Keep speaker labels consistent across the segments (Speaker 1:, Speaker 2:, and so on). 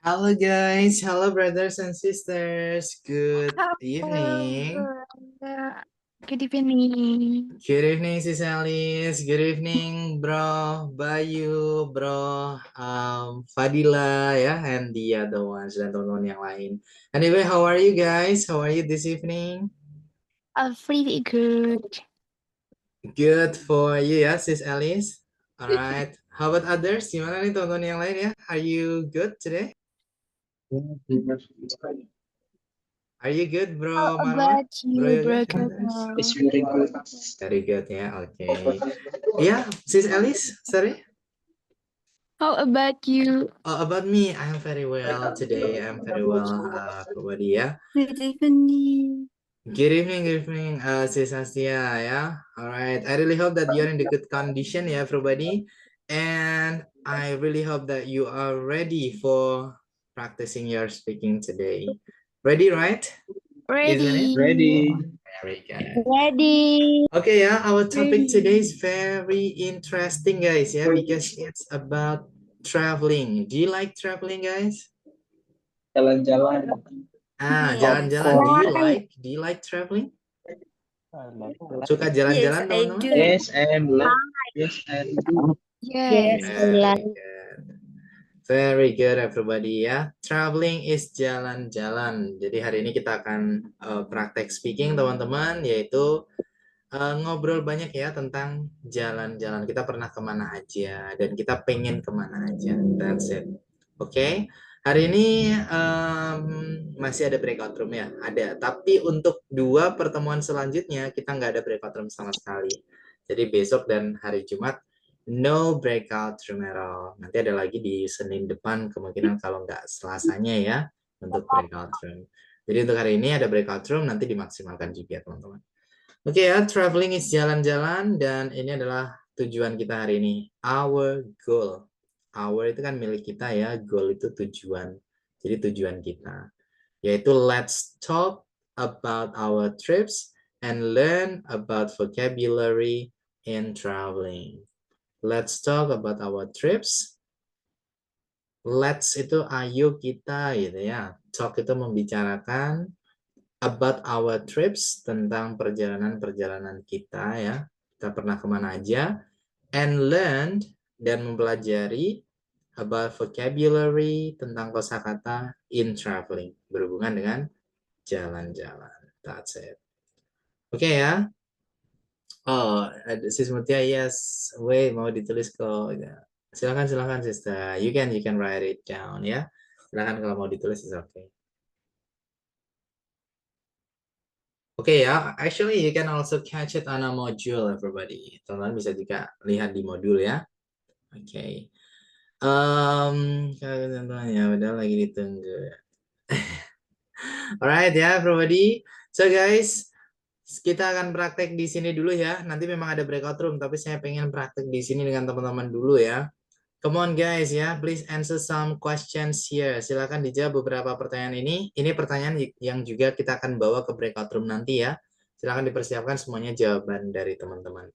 Speaker 1: Hello guys, hello brothers and sisters. Good
Speaker 2: Halo,
Speaker 1: evening.
Speaker 2: good evening.
Speaker 1: Good evening Sis Alice. Good evening Bro Bayu, Bro Fadila ya, and the other ones dan teman-teman yang lain. Anyway, how are you guys? How are you this evening?
Speaker 2: Pretty good.
Speaker 1: Good for you ya, Sis Alice. Alright. How about others? Gimana nih teman-teman yang lain ya? Are you good today? Are you good,
Speaker 2: How
Speaker 1: Bro Marwan?
Speaker 2: about
Speaker 1: Bro
Speaker 2: you,
Speaker 1: Yoga
Speaker 2: Bro
Speaker 1: and others?
Speaker 2: Kemal?
Speaker 3: Very good.
Speaker 1: Very good ya, okay. Yeah, Sis Alice, sorry.
Speaker 2: How about you?
Speaker 1: About me, I am very well today. I'm very well, everybody ya.
Speaker 2: Good evening.
Speaker 1: Good evening, Sis Astia ya. Alright, I really hope that you're in the good condition ya, everybody. And I really hope that you are ready for practicing your speaking today. Ready, right? Isn't it?
Speaker 2: Ready.
Speaker 3: Ready.
Speaker 1: Very good.
Speaker 2: Ready.
Speaker 1: Okay, yeah, our topic
Speaker 2: Ready.
Speaker 1: today is very interesting, guys, yeah, because it's about traveling. Do you like traveling, guys?
Speaker 3: Jalan-jalan.
Speaker 1: Jalan-jalan.
Speaker 2: Yes.
Speaker 1: Do you like traveling? Suka
Speaker 2: Yes,
Speaker 1: jalan-jalan,
Speaker 2: I
Speaker 1: teman-teman?
Speaker 2: do.
Speaker 3: Yes, and love. Yes, and do.
Speaker 2: Yes, I
Speaker 1: Very
Speaker 2: like.
Speaker 1: good. Very good, everybody, ya. Traveling is jalan-jalan. Jadi hari ini kita akan praktek speaking, teman-teman, yaitu ngobrol banyak ya tentang jalan-jalan. Kita pernah kemana aja dan kita pengen kemana aja. That's it. Oke. Hari ini masih ada breakout room ya, ada. Tapi untuk dua pertemuan selanjutnya kita nggak ada breakout room sama sekali. Jadi besok dan hari Jumat no breakout room at all. Nanti ada lagi di Senin depan kemungkinan kalau nggak Selasanya ya untuk breakout room. Jadi untuk hari ini ada breakout room, nanti dimaksimalkan juga teman-teman. Oke ya, traveling is jalan-jalan dan ini adalah tujuan kita hari ini. Our goal. Our itu kan milik kita ya, goal itu tujuan. Jadi tujuan kita. Yaitu let's talk about our trips and learn about vocabulary in traveling. Let's talk about our trips. Let's itu ayo kita gitu ya. Talk itu membicarakan, about our trips, tentang perjalanan-perjalanan kita ya. Kita pernah kemana aja. And learned, dan mempelajari, about vocabulary, tentang kosakata in traveling. Berhubungan dengan jalan-jalan. That's it. Oke ya. Oh, Sis Mutia, yes. Wait, mau ditulis kok. Silakan sister. You can write it down ya. Silakan kalau mau ditulis is okay. Oke ya, actually you can also catch it on a module, everybody. Teman-teman bisa juga lihat di modul ya. Oke. Ya udah lagi ditunggu. Alright ya, everybody. So guys, kita akan praktek di sini dulu ya. Nanti memang ada breakout room, tapi saya pengen praktek di sini dengan teman-teman dulu ya. Come on guys ya, please answer some questions here. Silakan dijawab beberapa pertanyaan ini. Ini pertanyaan yang juga kita akan bawa ke breakout room nanti ya. Silakan dipersiapkan semuanya jawaban dari teman-teman.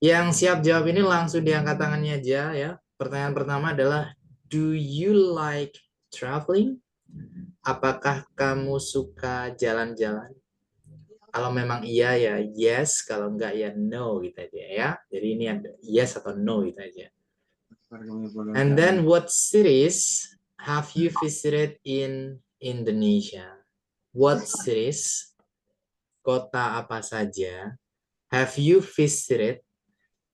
Speaker 1: Yang siap jawab ini langsung diangkat tangannya aja ya. Pertanyaan pertama adalah, do you like traveling? Apakah kamu suka jalan-jalan? Kalau memang iya ya yes, kalau enggak ya no gitu aja ya. Jadi ini ada yes atau no gitu aja. And then what cities have you visited in Indonesia? What cities, kota apa saja, have you visited,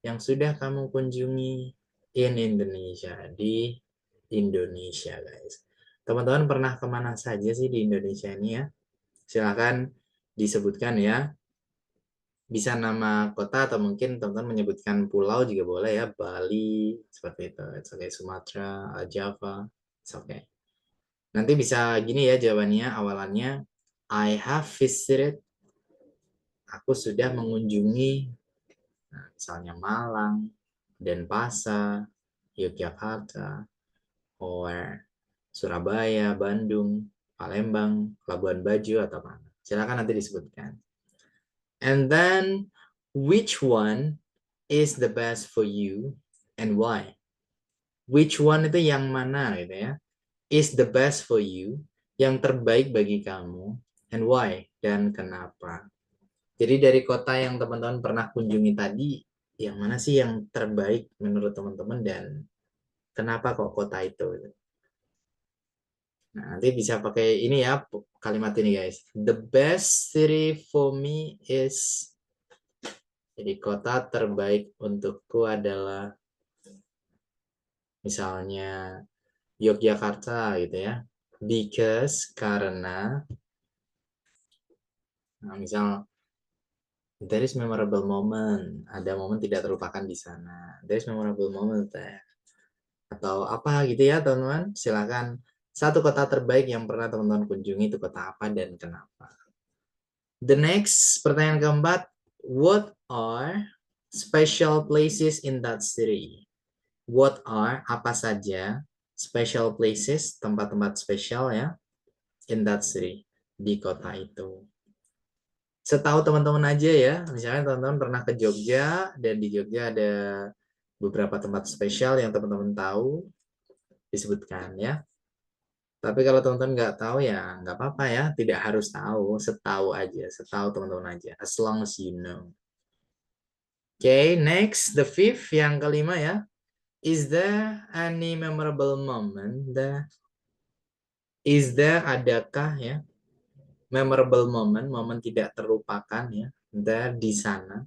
Speaker 1: yang sudah kamu kunjungi in Indonesia, di Indonesia guys. Teman-teman pernah kemana saja sih di Indonesia ini ya? Silahkan disebutkan ya. Bisa nama kota atau mungkin teman-teman menyebutkan pulau juga boleh ya. Bali, seperti itu. It's okay. Sumatera, Java, it's okay. Nanti bisa gini ya jawabannya, awalannya I have visited, aku sudah mengunjungi, nah, misalnya Malang, Denpasar, Yogyakarta, or Surabaya, Bandung, Palembang, Labuan Bajo, atau mana. Silakan nanti disebutkan. And then, which one is the best for you and why? Which one itu yang mana gitu ya? is the best for you, yang terbaik bagi kamu, and why, dan kenapa. Jadi dari kota yang teman-teman pernah kunjungi tadi, yang mana sih yang terbaik menurut teman-teman dan kenapa kok kota itu? Nah, nanti bisa pakai ini ya, kalimat ini guys. The best city for me is, jadi kota terbaik untukku adalah misalnya Yogyakarta gitu ya. Because, karena, nah, misal there is memorable moment, ada momen tidak terlupakan di sana. There is memorable moment there. Atau apa gitu ya teman-teman. Silakan satu kota terbaik yang pernah teman-teman kunjungi itu kota apa dan kenapa. The next, pertanyaan keempat, what are special places in that city? What are, apa saja, special places, tempat-tempat spesial ya, in that city, di kota itu. Setahu teman-teman aja ya, misalnya teman-teman pernah ke Jogja, dan di Jogja ada beberapa tempat spesial yang teman-teman tahu, disebutkan ya. Tapi kalau teman-teman nggak tahu ya nggak apa-apa ya, tidak harus tahu, setahu aja, setahu teman-teman aja, as long as you know. Okay, next, the fifth, yang kelima ya. Is there any memorable moment there? Is there, adakah ya, memorable moment, momen tidak terlupakan ya, there, di sana,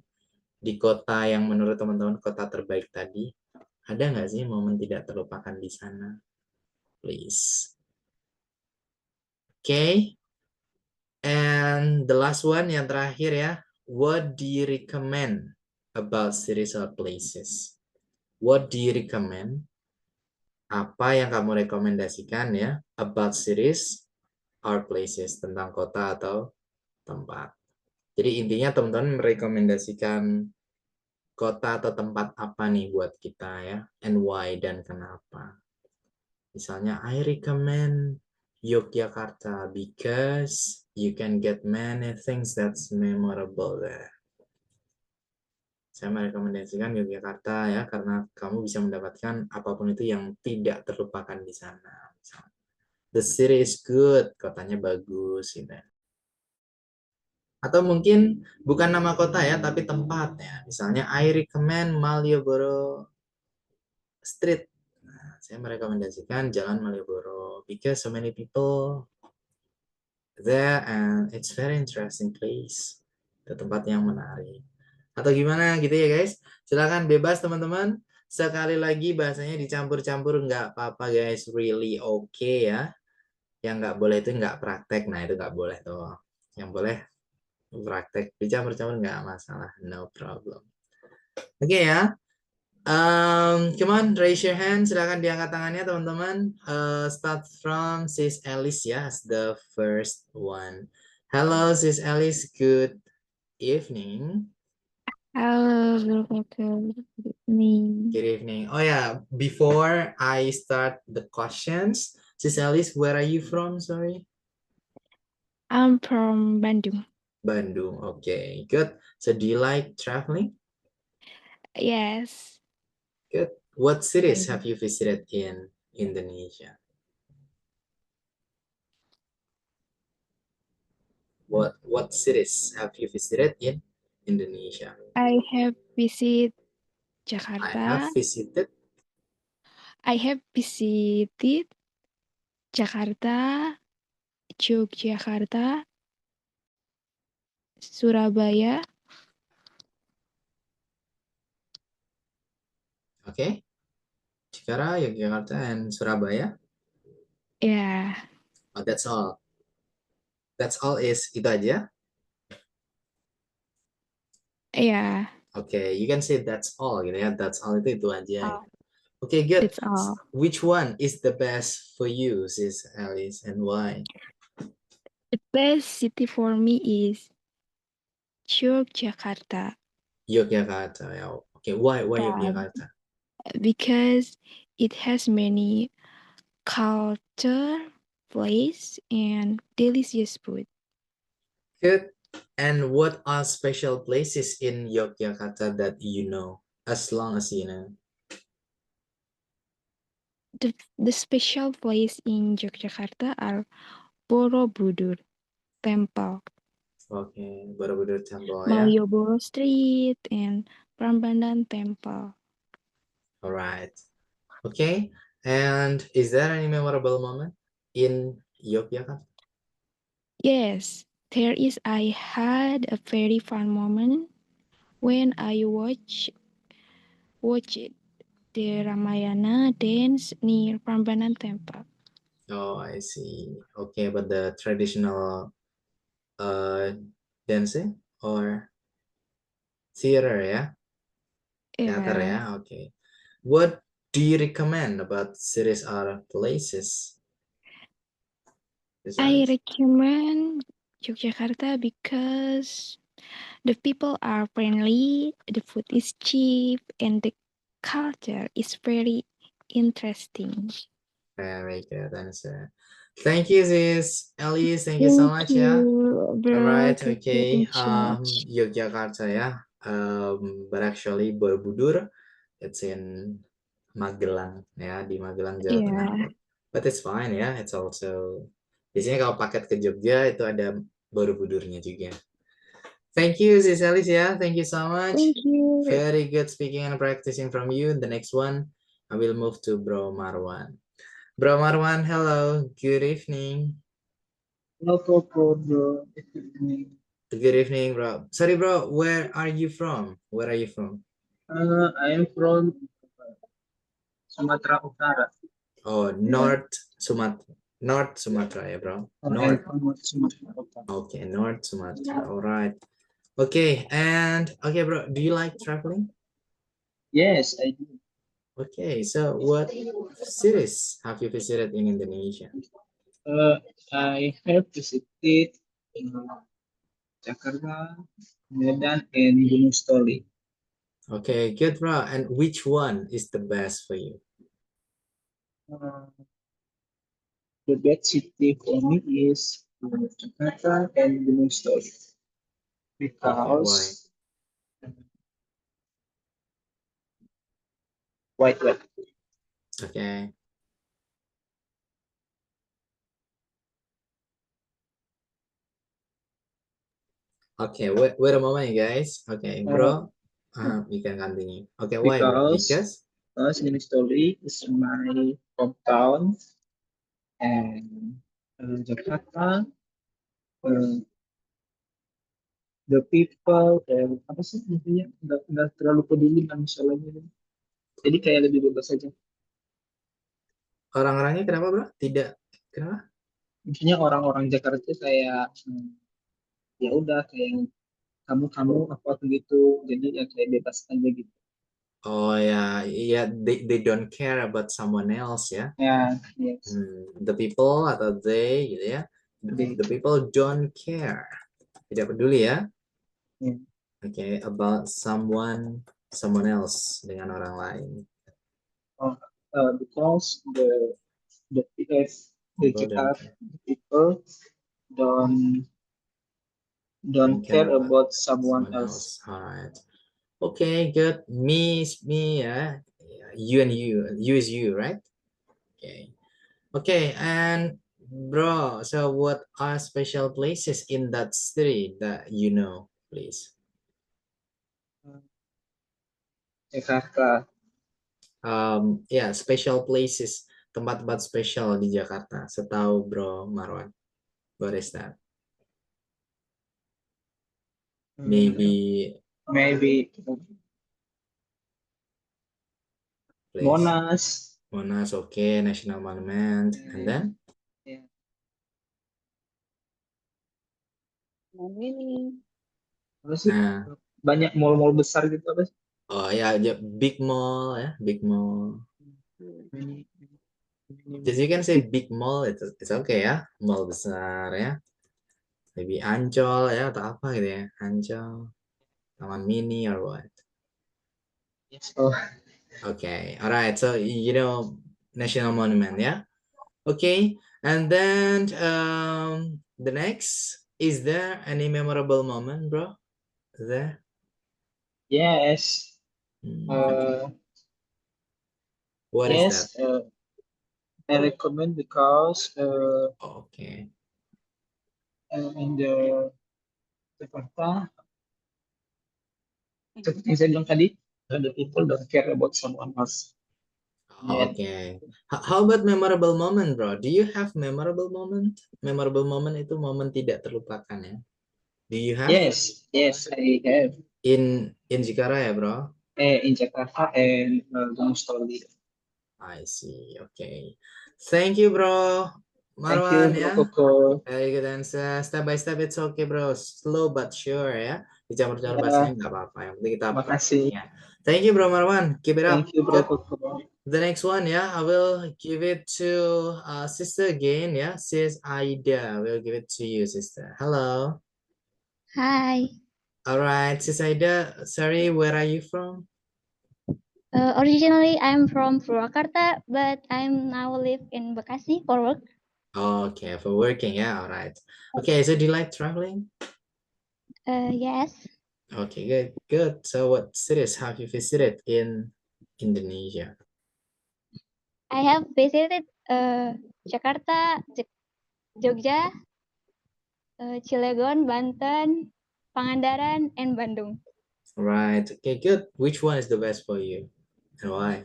Speaker 1: di kota yang menurut teman-teman kota terbaik tadi. Ada nggak sih momen tidak terlupakan di sana? Please. Okay. And the last one, yang terakhir ya. What do you recommend about cities or places? What do you recommend? Apa yang kamu rekomendasikan ya about cities or places, tentang kota atau tempat. Jadi intinya teman-teman merekomendasikan kota atau tempat apa nih buat kita ya, and why, dan kenapa. Misalnya I recommend Yogyakarta because you can get many things that's memorable there. Saya merekomendasikan Yogyakarta ya karena kamu bisa mendapatkan apapun itu yang tidak terlupakan di sana. The city is good, kotanya bagus gitu. Atau mungkin bukan nama kota ya, tapi tempatnya. Misalnya I recommend Malioboro Street. Nah, saya merekomendasikan Jalan Malioboro because so many people there and it's very interesting place. Itu tempat yang menarik. Atau gimana gitu ya guys. Silakan bebas teman-teman. Sekali lagi bahasanya dicampur-campur nggak apa-apa guys. Really okay ya. Yang nggak boleh itu nggak praktek. Nah itu nggak boleh tuh. Yang boleh praktek. Dicampur-campur nggak masalah. No problem. Oke ya. Come on, raise your hand. Silakan diangkat tangannya teman-teman. Start from Sis Alice ya, as the first one. Hello Sis Alice, good evening.
Speaker 2: Halo, good evening.
Speaker 1: Good evening. Oh yeah, before I start the questions, Sis Alice, where are you from? Sorry.
Speaker 2: I'm from Bandung.
Speaker 1: Bandung. Okay, good. So do you like traveling?
Speaker 2: Yes.
Speaker 1: Good. What cities have you visited in Indonesia? What cities have you visited in Indonesia?
Speaker 2: I have visited
Speaker 1: I have
Speaker 2: Jakarta.
Speaker 1: visited
Speaker 2: I have visited Jakarta, Yogyakarta, Surabaya.
Speaker 1: okay, Jakarta, Yogyakarta, and Surabaya.
Speaker 2: Yeah.
Speaker 1: Oh, that's all. That's all is itu aja.
Speaker 2: Yeah.
Speaker 1: Okay, you can say that's all gitu ya. That's all itu aja.
Speaker 2: Oh,
Speaker 1: Okay, good.
Speaker 2: that's all.
Speaker 1: Which one is the best for you, Sis Alice, and why?
Speaker 2: The best city for me is Yogyakarta.
Speaker 1: Yogyakarta. Yeah. Okay, why
Speaker 2: Yeah,
Speaker 1: Yogyakarta?
Speaker 2: because it has many culture, place, and delicious food.
Speaker 1: Good. And what are special places in Yogyakarta that you know, as long as you know?
Speaker 2: The special place in Yogyakarta are Borobudur Temple,
Speaker 1: Okay, Borobudur Temple, yeah.
Speaker 2: Malioboro Street, and Prambanan Temple.
Speaker 1: All right. Okay. And is there any memorable moment in Yogyakarta?
Speaker 2: Yes, there is. I had a very fun moment when I watched the Ramayana dance near Prambanan Temple.
Speaker 1: Oh, I see. Okay, but the traditional dancing or theater, yeah? Theater,
Speaker 2: Yeah,
Speaker 1: yeah? Okay. What do you recommend about cities or places?
Speaker 2: I
Speaker 1: Besides,
Speaker 2: recommend Yogyakarta because the people are friendly, the food is cheap, and the culture is very interesting.
Speaker 1: very good answer. Thank you, sis. Elise, thank you so
Speaker 2: Thank
Speaker 1: much, yeah?
Speaker 2: you,
Speaker 1: All
Speaker 2: bro.
Speaker 1: right,
Speaker 2: Thank you.
Speaker 1: okay.
Speaker 2: Thank you so much.
Speaker 1: Yogyakarta, yeah. But actually Borobudur, it's in Magelang, ya, di Magelang, Jawa Tengah.
Speaker 2: Yeah.
Speaker 1: But it's fine ya. It's also biasanya kalau paket ke Jogja itu ada Borobudurnya juga. Thank you, Sis Alice, ya. Thank you so much.
Speaker 2: Thank you.
Speaker 1: Very good speaking and practicing from you. The next one, I will move to Bro Marwan. Bro Marwan, hello. Good evening.
Speaker 3: No problem.
Speaker 1: Good evening, bro. Sorry, bro. Where are you from? Where are you from?
Speaker 3: I am from Sumatera Utara.
Speaker 1: Oh,
Speaker 3: Yeah.
Speaker 1: North Sumatra. North Sumatra, ya, bro.
Speaker 3: I am
Speaker 1: North.
Speaker 3: from Sumatera Utara.
Speaker 1: Okay, North Sumatra. All right. Okay, and okay, bro. Do you like traveling?
Speaker 3: Yes, I do.
Speaker 1: Okay, so what cities have you visited in Indonesia?
Speaker 3: I have visited Jakarta, Medan, and Gunung Stoli.
Speaker 1: Okay, good, bro. And which one is the best for you?
Speaker 3: Uh, the best city for me is Jakarta and Gunung Stoli
Speaker 1: Okay, why?
Speaker 3: because white.
Speaker 1: Okay. Okay, wait a moment, you guys. Okay,
Speaker 3: Uh,
Speaker 1: bro. You can continue. Okay, why, bro?
Speaker 3: because
Speaker 1: Because
Speaker 3: Gunung Stoli is my hometown and Jakarta, uh, the people, apa sih intinya nggak terlalu peduli dengan masalahnya. Jadi kayak lebih bebas aja.
Speaker 1: orang-orangnya kenapa, bro? Tidak, kenapa?
Speaker 3: Maksudnya orang-orang Jakarta itu kayak ya udah kayak kamu apa begitu. Jadi ya kayak bebas aja gitu.
Speaker 1: Oh ya, ya, they don't care about someone else, ya.
Speaker 3: Ya, yes.
Speaker 1: The people atau they, gitu ya.
Speaker 3: Jadi,
Speaker 1: The people don't care. Tidak peduli ya.
Speaker 3: ya.
Speaker 1: Okay, about someone else dengan orang lain.
Speaker 3: Oh, because the
Speaker 1: People don't
Speaker 3: Jakarta
Speaker 1: care.
Speaker 3: people don't
Speaker 1: Don't
Speaker 3: don't
Speaker 1: care
Speaker 3: care
Speaker 1: about
Speaker 3: about someone
Speaker 1: someone
Speaker 3: else.
Speaker 1: else. All right. Okay, good. Me, yeah. You and you is you, right? Okay. Okay, and bro, so what are special places in that city that you know, please?
Speaker 3: Jakarta.
Speaker 1: Yeah, special places, tempat-tempat spesial di Jakarta. Setahu Bro Marwan. What is that? Maybe
Speaker 3: Maybe
Speaker 1: place.
Speaker 3: Monas.
Speaker 1: Monas, okay, National Monument, and then?
Speaker 3: Ya. Apa sih?
Speaker 1: Nah,
Speaker 3: Banyak mall-mall besar gitu apa sih?
Speaker 1: oh ya, Big Mall ya, Big Mall. Just you can say Big Mall, it's okay ya, mall besar ya. Maybe Ancol ya atau apa gitu ya, Ancol, Taman Mini or what?
Speaker 3: Yes. Oh,
Speaker 1: Okay, alright. So you know National Monument, yeah. Okay, and then the next, is there any memorable moment, bro? Is there?
Speaker 3: yes.
Speaker 1: Okay.
Speaker 3: Uh,
Speaker 1: What is that?
Speaker 3: yes. I recommend because
Speaker 1: Okay.
Speaker 3: in the Jakarta, seperti yang saya bilang tadi, the people don't care about someone else. And
Speaker 1: Okay. How about memorable moment, bro? Do you have memorable moment? Memorable moment itu momen tidak terlupakan ya. Do you have
Speaker 3: yes, I have
Speaker 1: in Jikara ya, bro?
Speaker 3: in Jakarta and Gunung Stoli.
Speaker 1: I see. Okay. Thank you, bro.
Speaker 3: Thank you,
Speaker 1: Marwan
Speaker 3: Bro
Speaker 1: ya.
Speaker 3: Koko.
Speaker 1: Very good answer. Step by step it's okay, bro. Slow but sure ya. Dicampur-campur
Speaker 3: Ya,
Speaker 1: bahasanya nggak apa-apa. Yang penting kita
Speaker 3: makasih.
Speaker 1: prakteknya. Thank you, bro Marwan. Keep it up.
Speaker 3: Thank you, Bro
Speaker 1: Good.
Speaker 3: Koko.
Speaker 1: The next one, yeah, I will give it to sister again, yeah, sis Aida. We'll give it to you, sister. Hello.
Speaker 2: Hi.
Speaker 1: All right, sis Aida. Sorry, where are you from?
Speaker 2: Originally, I'm from Purwakarta, but I'm now live in Bekasi for work.
Speaker 1: Okay, for working, yeah, all right. Okay, so do you like traveling?
Speaker 2: Yes.
Speaker 1: Okay, good, good. So what cities have you visited in Indonesia?
Speaker 2: I have visited Jakarta, Jogja, Cilegon, Banten, Pangandaran, and Bandung.
Speaker 1: Right, okay, good. Which one is the best for you and why?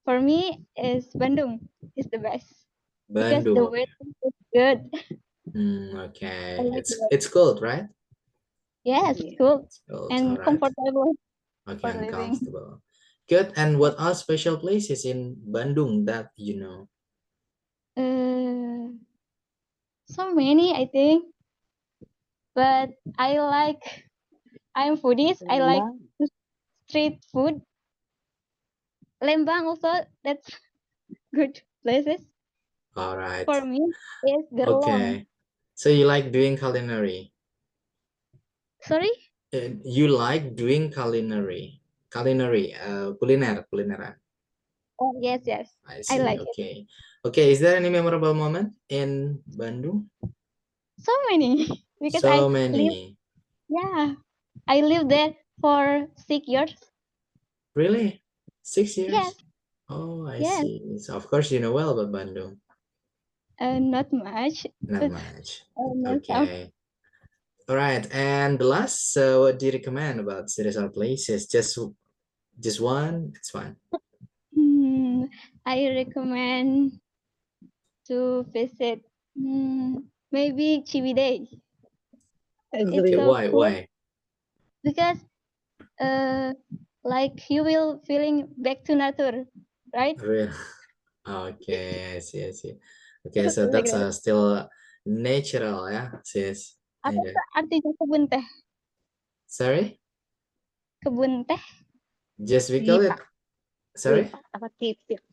Speaker 2: For me, is Bandung is the best because the
Speaker 1: Bandung.
Speaker 2: weather is good.
Speaker 1: Okay,
Speaker 2: I like the weather.
Speaker 1: it's cold, right?
Speaker 2: Yes, cool
Speaker 1: It's cold, all
Speaker 2: and
Speaker 1: right.
Speaker 2: comfortable
Speaker 1: Okay,
Speaker 2: for
Speaker 1: and
Speaker 2: living.
Speaker 1: comfortable. Good. And what are special places in Bandung that you know?
Speaker 2: So many, I think, but I'm foodies. I like street food. Lembang also, that's good places
Speaker 1: All right.
Speaker 2: for me. Is Gerlong.
Speaker 1: Okay. So you like doing culinary?
Speaker 2: Sorry?
Speaker 1: You like doing culinary? Culinary, kulineran.
Speaker 2: Oh yes, yes.
Speaker 1: I
Speaker 2: I
Speaker 1: see.
Speaker 2: like it.
Speaker 1: Okay. Okay. Is there any memorable moment in Bandung?
Speaker 2: So many because
Speaker 1: So
Speaker 2: I
Speaker 1: many.
Speaker 2: live there for 6 years.
Speaker 1: Really? 6 years?
Speaker 2: Yes,
Speaker 1: Oh, I
Speaker 2: yes.
Speaker 1: see. So of course you know well about Bandung.
Speaker 2: Not much.
Speaker 1: Not much.
Speaker 2: Not some.
Speaker 1: Okay. All right. And the last, so what do you recommend about cities or places? Just one? It's fine.
Speaker 2: I recommend to visit maybe Ciwidey. It's
Speaker 1: Okay,
Speaker 2: so
Speaker 1: why?
Speaker 2: cool
Speaker 1: Why?
Speaker 2: because like you will feeling back to nature, right?
Speaker 1: Real. Okay, I see, I see. Okay, so
Speaker 2: Like
Speaker 1: that's
Speaker 2: that.
Speaker 1: still natural, yeah, sis.
Speaker 2: Apa
Speaker 1: Okay.
Speaker 2: tuh artinya kebun teh?
Speaker 1: Sorry?
Speaker 2: Kebun teh?
Speaker 1: Just we call it. Sorry?
Speaker 2: Apa titik?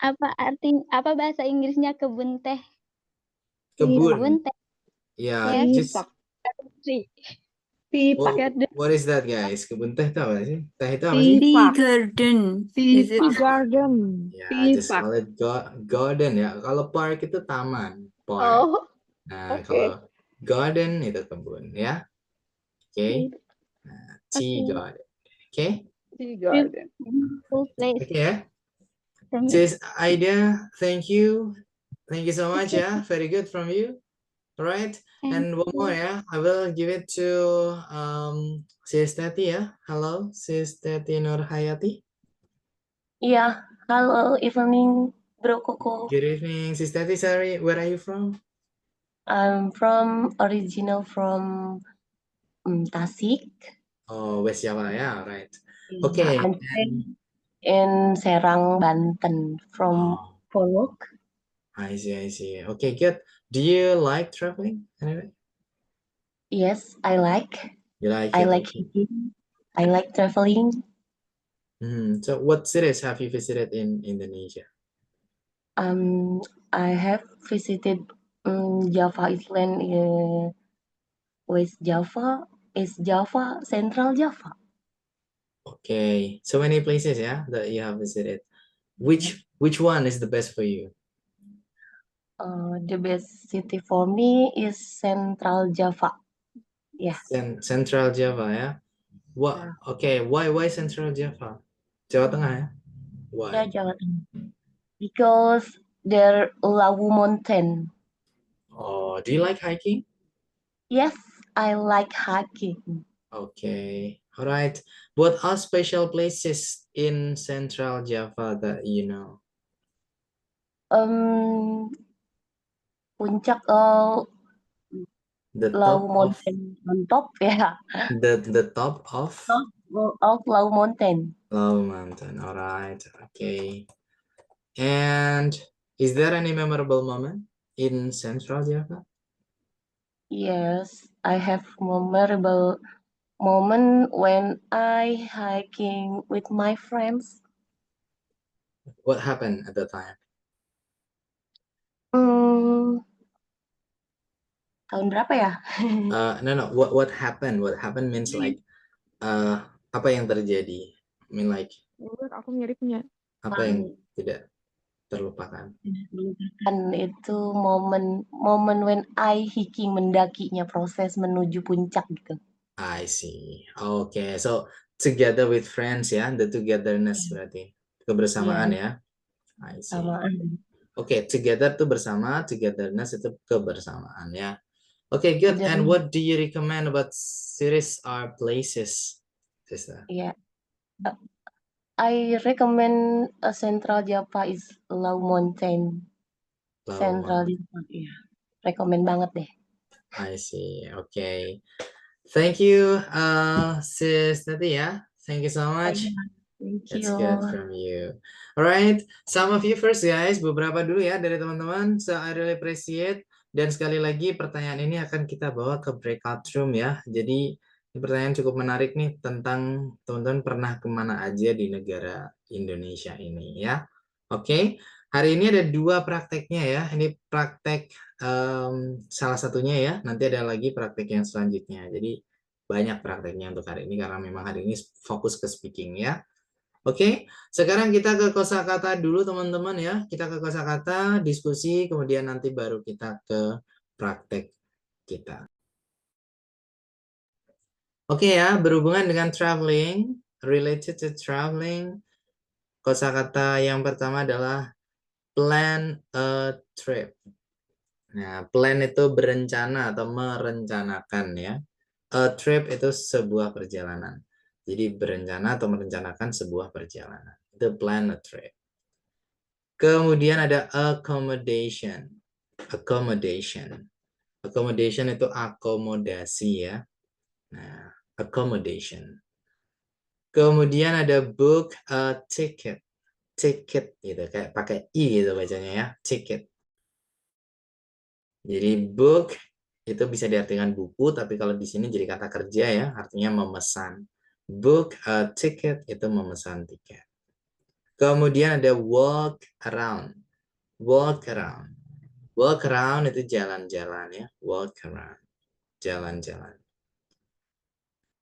Speaker 2: Apa bahasa Inggrisnya kebun teh?
Speaker 1: Kebun.
Speaker 2: Kebun teh.
Speaker 1: Yeah,
Speaker 2: Yes.
Speaker 1: just
Speaker 2: Tree.
Speaker 1: what is that, guys? Kebun teh itu apa sih? Teh itu apa sih?
Speaker 4: Tea garden. Is it
Speaker 2: Garden.
Speaker 1: Ya, just call it garden ya. Kalau park itu taman, park.
Speaker 2: Oh,
Speaker 1: Nah,
Speaker 2: oke.
Speaker 1: kalau garden itu kebun ya. Oke. Tea
Speaker 2: Okay.
Speaker 1: garden. Oke.
Speaker 2: Beautiful place
Speaker 1: Oke ya.
Speaker 2: for me.
Speaker 1: Sis Aida, thank you. Thank you so much ya. Very good from you. All right.
Speaker 2: Thank
Speaker 1: And one more ya. I will give it to Sis Teti ya. Hello, Sis Teti Nurhayati.
Speaker 4: Yeah, hello evening, Bro Koko.
Speaker 1: Good evening, Sis Teti. Sorry, where are you from?
Speaker 4: I'm original from Tasik.
Speaker 1: Oh, West Java ya. Right.
Speaker 4: Yeah,
Speaker 1: Okay.
Speaker 4: I'm in Serang, Banten from
Speaker 1: Oh,
Speaker 4: for work.
Speaker 1: I see, I see. Okay, good. Do you like traveling anyway?
Speaker 4: Yes, I like.
Speaker 1: You like
Speaker 4: I
Speaker 1: it,
Speaker 4: like
Speaker 1: okay.
Speaker 4: hiking. I like traveling.
Speaker 1: So what cities have you visited in Indonesia?
Speaker 4: I have visited Java Island, West Java, East Java, Central Java.
Speaker 1: Okay, so many places, yeah, that you have visited. Which one is the best for you?
Speaker 4: The best city for me is Central Java. Yeah.
Speaker 1: Central Java, yeah. What?
Speaker 4: Yeah.
Speaker 1: Okay, why Central Java? Jawa Tengah, ya? Why?
Speaker 4: Ya, Jawa Tengah. because there Lawu Mountain.
Speaker 1: Oh, do you like hiking?
Speaker 4: Yes, I like hiking.
Speaker 1: Okay, all right. What are special places in Central Java that you know?
Speaker 4: Um, Puncak
Speaker 1: The
Speaker 4: Lawu
Speaker 1: top of
Speaker 4: Mountain on top ya.
Speaker 1: the top of
Speaker 4: Top of Lawu Mountain.
Speaker 1: Low Mountain. All right. Okay. And is there any memorable moment in Central Java?
Speaker 4: Yes, I have memorable moment when I hiking with my friends.
Speaker 1: What happened at the time?
Speaker 4: Hmm, tahun berapa ya?
Speaker 1: No. What happened? What happened means like apa yang terjadi? I mean like
Speaker 2: Menurut aku miripnya.
Speaker 1: apa yang tidak terlupakan?
Speaker 4: Kan itu momen when I hiking mendakinya proses menuju puncak gitu.
Speaker 1: I see. Okay, so together with friends ya, the togetherness berarti kebersamaan
Speaker 4: Iya,
Speaker 1: ya. I see.
Speaker 4: samaan.
Speaker 1: Okay, together tuh bersama, togetherness itu kebersamaan ya. Okay, good. And
Speaker 4: Jadi,
Speaker 1: what do you recommend about series or places, sister?
Speaker 4: ya, I recommend Central Java is Lawu Mountain. Central
Speaker 1: Lawan.
Speaker 4: Java, ya. Rekomen banget deh.
Speaker 1: I see. Okay. Thank you, sis Tati ya. Thank you so much.
Speaker 4: Thank
Speaker 1: That's
Speaker 4: you.
Speaker 1: good from you. Alright, some of you first guys, beberapa dulu ya dari teman-teman. So I really appreciate. Dan sekali lagi pertanyaan ini akan kita bawa ke breakout room ya. Jadi ini pertanyaan cukup menarik nih tentang teman-teman pernah kemana aja di negara Indonesia ini ya. Oke, hari ini ada 2 prakteknya ya. Ini praktek salah satunya ya. Nanti ada lagi praktek yang selanjutnya. Jadi banyak prakteknya untuk hari ini karena memang hari ini fokus ke speaking ya. Oke, sekarang kita ke kosakata dulu teman-teman ya. Kita ke kosakata, diskusi, kemudian nanti baru kita ke praktek kita. Oke ya, berhubungan dengan traveling, related to traveling, kosakata yang pertama adalah plan a trip. Nah, plan itu berencana atau merencanakan ya. A trip itu sebuah perjalanan. Jadi berencana atau merencanakan sebuah perjalanan. Itu plan a trip. Kemudian ada accommodation. Accommodation. Accommodation itu akomodasi ya. Nah, accommodation. Kemudian ada book a ticket. Ticket gitu kayak pakai i gitu bacanya ya, ticket. Jadi book itu bisa diartikan buku, tapi kalau di sini jadi kata kerja ya, artinya memesan. Book a ticket itu memesan tiket. Kemudian ada walk around. Walk around. Walk around itu jalan-jalan ya. Walk around. Jalan-jalan.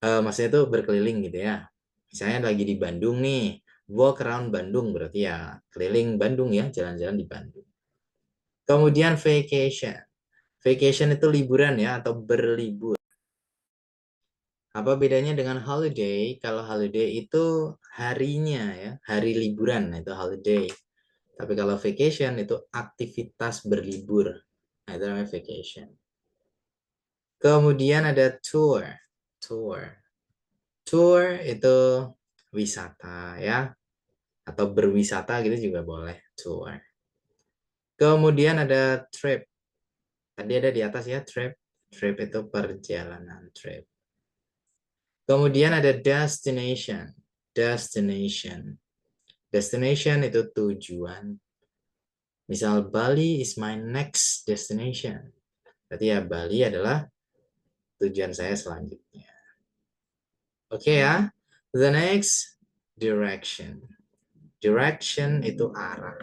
Speaker 1: Maksudnya itu berkeliling gitu ya. Misalnya lagi di Bandung nih. Walk around Bandung berarti ya keliling Bandung ya. Jalan-jalan di Bandung. Kemudian vacation. Vacation itu liburan ya atau berlibur. Apa bedanya dengan holiday? Kalau holiday itu harinya ya. Hari liburan itu holiday. Tapi kalau vacation itu aktivitas berlibur. Nah, itu namanya vacation. Kemudian ada tour. Tour. Tour itu wisata ya. Atau berwisata gitu juga boleh. Tour. Kemudian ada trip. Tadi ada di atas ya trip. Trip itu perjalanan trip. Kemudian ada destination. Destination. Destination itu tujuan. Misal Bali is my next destination. Berarti ya Bali adalah tujuan saya selanjutnya. Oke ya. The next, direction. Direction itu arah.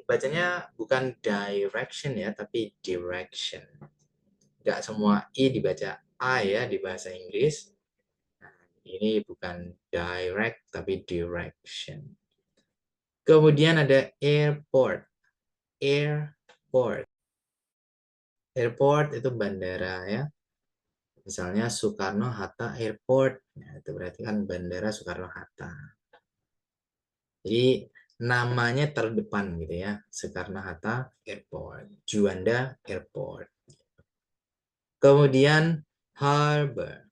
Speaker 1: Bacanya bukan direction ya, tapi direction. Nggak semua i dibaca a ya di bahasa Inggris. Nah, ini bukan direct, tapi direction. Kemudian ada airport. Airport. Airport itu bandara ya. Misalnya Soekarno-Hatta Airport. Nah, itu berarti kan bandara Soekarno-Hatta. Jadi namanya terdepan gitu ya. Soekarno-Hatta Airport, Juanda Airport. Kemudian harbor.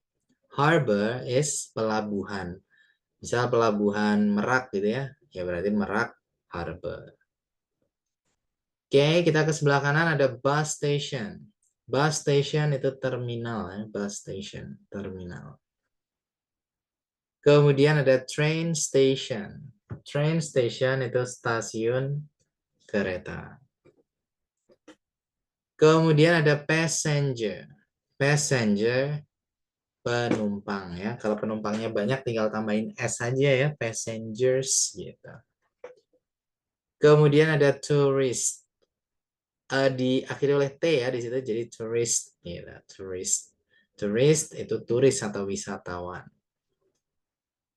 Speaker 1: Harbor is pelabuhan. Misal pelabuhan Merak gitu ya. Ya berarti Merak Harbor. Oke, kita ke sebelah kanan ada bus station. Bus station itu terminal ya, bus station, terminal. Kemudian ada train station. Train station itu stasiun kereta. Kemudian ada passenger. Passenger penumpang ya. Kalau penumpangnya banyak tinggal tambahin S saja ya, passengers gitu. Kemudian ada tourist. Diakhiri oleh T ya di situ jadi tourist gitu. Tourist. Tourist itu turis atau wisatawan.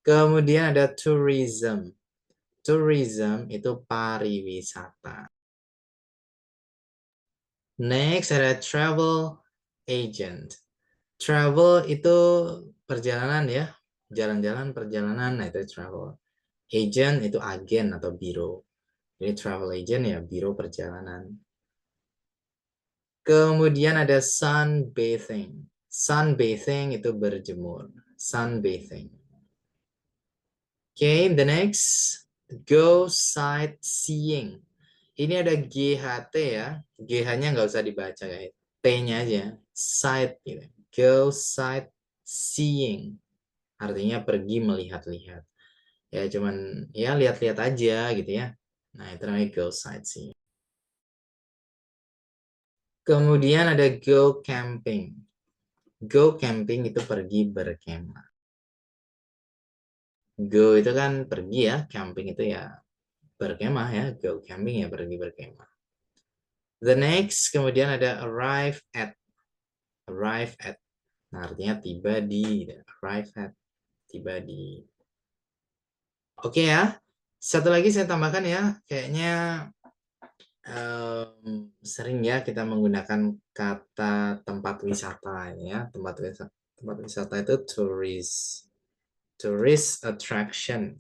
Speaker 1: Kemudian ada tourism. Tourism itu pariwisata. Next ada travel agent. Travel itu perjalanan ya, jalan-jalan perjalanan, nah itu travel. Agent itu agen atau biro. Jadi travel agent ya biro perjalanan. Kemudian ada sunbathing. Sunbathing itu berjemur. Sunbathing. Okay, the next go sightseeing. Ini ada GHT ya. GH-nya nggak usah dibaca guys. T-nya aja. Sight gitu. Go sightseeing. Artinya pergi melihat-lihat. Ya cuman ya lihat-lihat aja gitu ya. Nah itu namanya go sightseeing. Kemudian ada go camping. Go camping itu pergi berkemah. Go itu kan pergi ya. Camping itu ya berkemah ya. Go camping ya pergi berkemah. The next kemudian ada arrive at. Arrive at. Nah, artinya tiba di. Arrive at. Tiba di. Oke ya. Satu lagi saya tambahkan ya. Kayaknya sering ya kita menggunakan kata tempat wisata ya. Tempat wisata itu tourist attraction.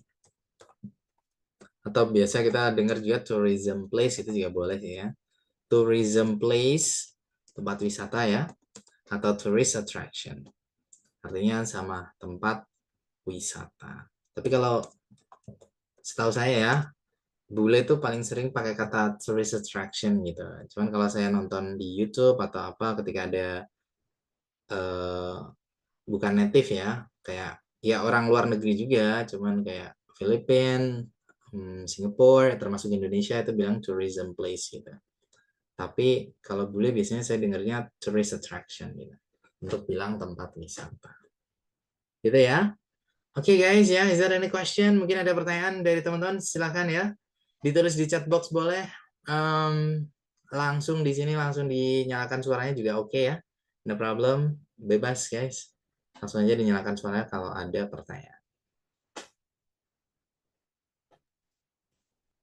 Speaker 1: Atau biasa kita dengar juga tourism place itu juga boleh ya. Tourism place tempat wisata ya. Atau tourist attraction. Artinya sama tempat wisata. Tapi kalau setahu saya ya, bule itu paling sering pakai kata tourist attraction gitu. Cuman kalau saya nonton di YouTube atau apa ketika ada bukan native ya, kayak ya orang luar negeri juga, cuman kayak Filipina, Singapura, termasuk Indonesia itu bilang tourism place gitu. Tapi kalau bule biasanya saya dengarnya tourist attraction gitu. Untuk bilang tempat wisata. Gitu ya. Oke guys ya, is there any question? Mungkin ada pertanyaan dari teman-teman, silakan ya. Ditulis di chat box boleh. Langsung di sini langsung dinyalakan suaranya juga oke ya. No problem, bebas guys. Langsung aja dinyalakan suaranya kalau ada pertanyaan.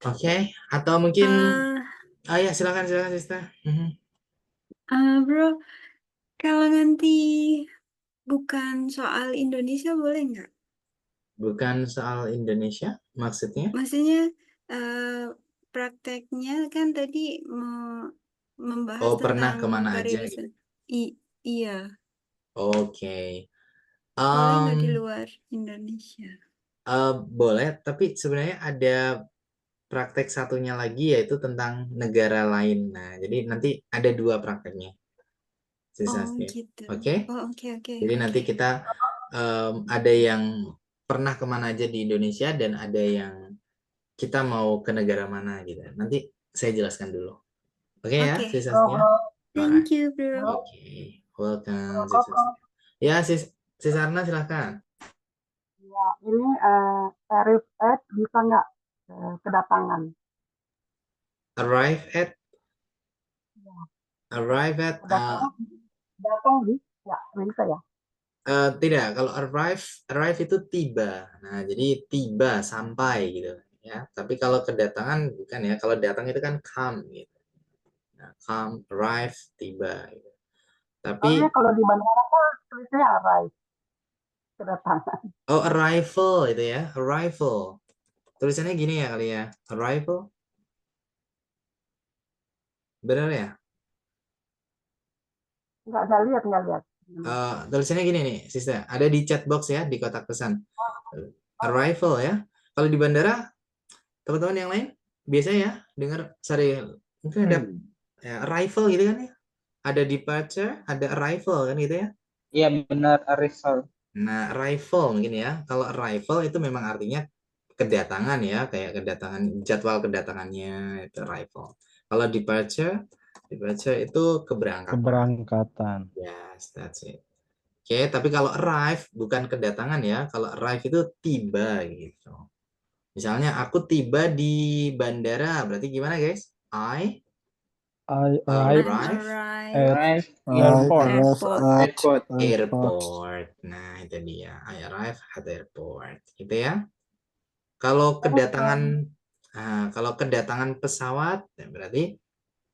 Speaker 1: Oke, atau mungkin ya silakan sister.
Speaker 5: Bro, kalau nanti bukan soal Indonesia boleh nggak?
Speaker 1: Bukan soal Indonesia maksudnya?
Speaker 5: Maksudnya prakteknya kan tadi membahas
Speaker 1: Oh, pernah
Speaker 5: tentang
Speaker 1: kemana aja gitu.
Speaker 5: pariwisata. Iya,
Speaker 1: Oke.
Speaker 5: boleh nggak di luar Indonesia?
Speaker 1: Boleh, tapi sebenarnya ada praktek satunya lagi yaitu tentang negara lain. Nah, jadi nanti ada dua prakteknya.
Speaker 5: Oh gitu.
Speaker 1: Oke?
Speaker 5: Oh oke.
Speaker 1: Jadi nanti kita ada yang pernah kemana aja di Indonesia dan ada yang kita mau ke negara mana gitu. Nanti saya jelaskan dulu. Oke ya,
Speaker 5: Oke.
Speaker 1: sisanya.
Speaker 5: Thank you, bro.
Speaker 1: Oke, welcome. Ya, Sis Arna silakan.
Speaker 6: Ya, ini tarif bisa nggak kedatangan?
Speaker 1: Arrive at.
Speaker 6: Datang ya, bisa ya.
Speaker 1: Tidak, kalau arrive itu tiba. Nah, jadi tiba, sampai gitu ya. Tapi kalau kedatangan bukan ya. Kalau datang itu kan come gitu. Nah, come, arrive, tiba gitu. Tapi
Speaker 6: kalau di bandara kan tulisnya arrive, kedatangan.
Speaker 1: arrival itu ya, arrival. Tulisannya gini ya kali ya. Arrival. Benar ya?
Speaker 6: Nggak lihat.
Speaker 1: Tulisannya gini nih, sister. Ada di chat box ya, di kotak pesan. Arrival ya. Kalau di bandara, teman-teman yang lain biasanya ya dengar sorry mungkin ada ya, arrival gitu kan ya. Ada departure, ada arrival kan gitu ya.
Speaker 3: Iya benar, arrival.
Speaker 1: Nah, arrival mungkin ya. Kalau arrival itu memang artinya kedatangan ya, kayak kedatangan jadwal kedatangannya itu arrival. Kalau departure itu keberangkatan.
Speaker 7: Keberangkatan.
Speaker 1: Yes, that's it. Oke, tapi kalau arrive bukan kedatangan ya. Kalau arrive itu tiba gitu. Misalnya aku tiba di bandara, berarti gimana guys? I
Speaker 7: arrive
Speaker 1: arrive
Speaker 7: at
Speaker 3: Arrive in
Speaker 7: airport.
Speaker 3: airport.
Speaker 1: airport. Nah, itu dia. I arrive at airport. Gitu ya. Kalau kedatangan pesawat, ya berarti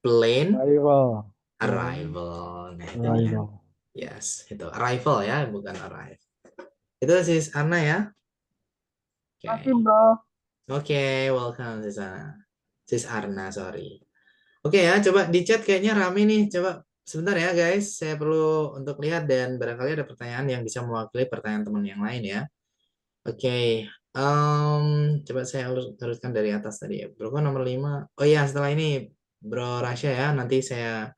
Speaker 1: plane arrival. Nah, itu dia.
Speaker 7: Arrival.
Speaker 1: Yes, itu arrival ya, bukan arrive. Itu sis Anna ya.
Speaker 6: Masih bro.
Speaker 1: Oke, welcome sis Anna. Sis Arna, sorry. Oke ya, coba di chat kayaknya rame nih. Coba sebentar ya guys, saya perlu untuk lihat dan barangkali ada pertanyaan yang bisa mewakili pertanyaan teman yang lain ya. Oke, coba saya urutkan dari atas tadi ya. Bro kan nomor 5. Oh iya, setelah ini Bro Rasya ya, nanti saya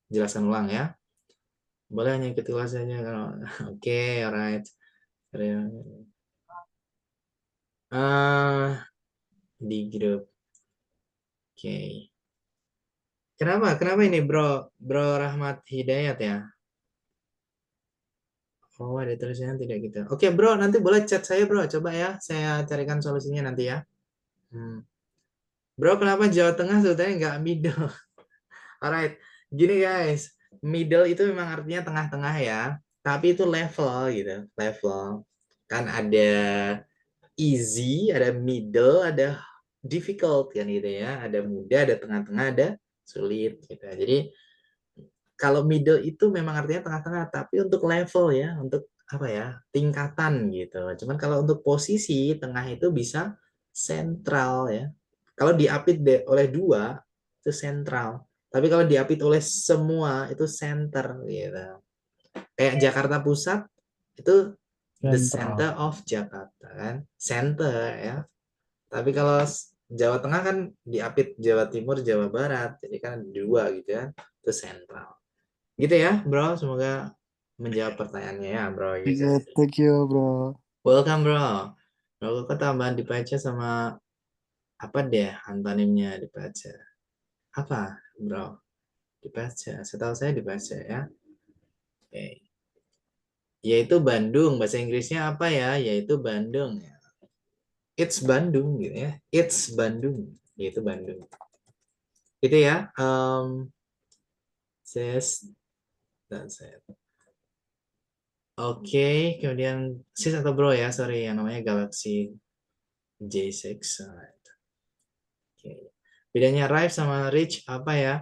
Speaker 1: jelaskan ulang ya. Boleh hanya ikut kelas saja kalau oke, alright. Di grup. Oke. Kenapa ini Bro Rahmat Hidayat ya? Oh, ada tulisannya tidak gitu. Oke, bro, nanti boleh chat saya, bro. Coba ya, saya carikan solusinya nanti ya. Bro, kenapa Jawa Tengah sebetulnya nggak middle? Alright, gini guys. Middle itu memang artinya tengah-tengah ya. Tapi itu level gitu, level. Kan ada easy, ada middle, ada difficult kan gitu ya. Ada mudah, ada tengah-tengah, ada sulit gitu. Jadi kalau middle itu memang artinya tengah-tengah, tapi untuk level ya, untuk apa ya, tingkatan gitu. Cuman kalau untuk posisi tengah itu bisa sentral ya. Kalau diapit oleh 2 itu sentral. Tapi kalau diapit oleh semua itu center gitu. Kayak Jakarta Pusat itu the center of Jakarta kan, center ya. Tapi kalau Jawa Tengah kan diapit Jawa Timur, Jawa Barat, jadi kan 2 gitu ya, itu sentral. Gitu ya, bro. Semoga menjawab pertanyaannya ya, bro.
Speaker 7: Iya, thank you, bro.
Speaker 1: Welcome, bro. Bro, kok tambahan dibaca sama apa deh antonimnya dibaca? Apa, bro? Dibaca. Setahu saya dibaca ya. Oke. Yaitu Bandung. Bahasa Inggrisnya apa ya? Yaitu Bandung ya. It's Bandung gitu ya. It's Bandung. Yaitu Bandung. Gitu ya. That's it. Oke, kemudian sis atau bro ya, sorry, yang namanya Galaxy J6. Oke. Bedanya arrive sama reach apa ya?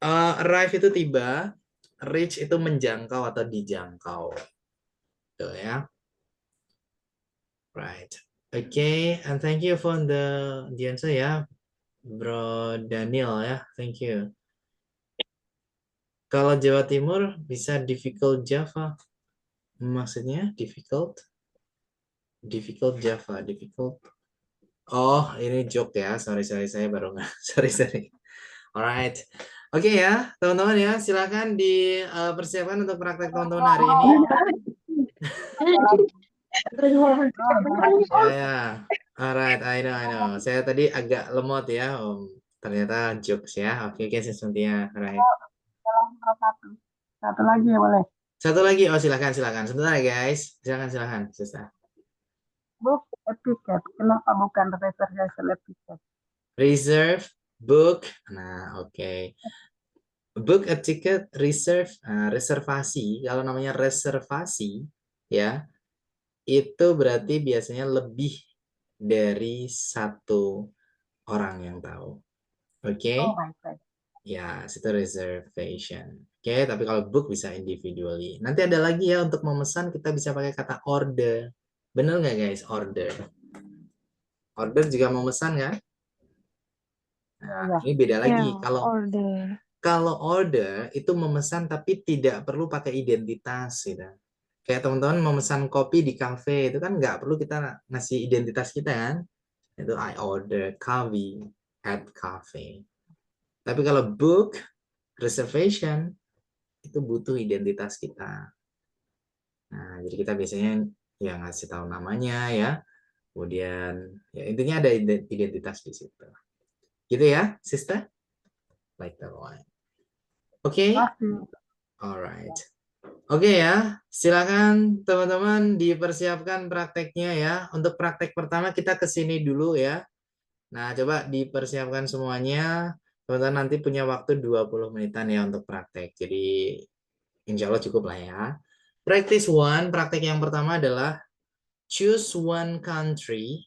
Speaker 1: Arrive itu tiba, reach itu menjangkau atau dijangkau. Tuh ya. Right. Okay, and thank you for the answer ya, Bro Daniel ya. Thank you. Kalau Jawa Timur bisa difficult Java. Maksudnya difficult? Difficult Java, difficult. Oh, ini joke ya. Sorry, saya baru nggak. Sorry. Alright. Oke ya, teman-teman ya. Silakan dipersiapkan untuk praktek teman-teman hari ini. Ya. Alright, I know. Saya tadi agak lemot ya. Ternyata jokes ya. Oke, Cynthia. Alright.
Speaker 6: Satu lagi ya boleh.
Speaker 1: Satu lagi. Oh, silakan. Sebentar ya, guys. Silakan. Susah.
Speaker 6: Book a ticket. Kenapa bukan reservation a ticket?
Speaker 1: Reserve, book. Nah, oke. Book a ticket, reserve, reservasi. Kalau namanya reservasi, ya, itu berarti biasanya lebih dari 1 orang yang tahu. Oke?
Speaker 6: Oh my God.
Speaker 1: Ya, itu reservation. Oke, tapi kalau book bisa individually. Nanti ada lagi ya untuk memesan kita bisa pakai kata order. Bener nggak guys? Order. Order juga memesan kan?
Speaker 6: Ya,
Speaker 1: Nah,
Speaker 6: ya.
Speaker 1: ini beda lagi.
Speaker 2: Yeah, order.
Speaker 1: Kalau order itu memesan tapi tidak perlu pakai identitas gitu. Kayak teman-teman memesan kopi di kafe itu kan nggak perlu kita ngasih identitas kita kan. Itu I order coffee at cafe. Tapi kalau book reservation itu butuh identitas kita. Nah, jadi kita biasanya ya ngasih tahu namanya ya. Kemudian ya intinya ada identitas di situ. Gitu ya, sister? Like that one. Oke?
Speaker 6: Masih.
Speaker 1: Alright. Oke ya, silakan teman-teman dipersiapkan prakteknya ya. Untuk praktek pertama kita ke sini dulu ya. Nah, coba dipersiapkan semuanya. Teman-teman nanti punya waktu 20 menitan ya untuk praktek. Jadi insya Allah cukup lah ya. Practice one, praktek yang pertama adalah choose one country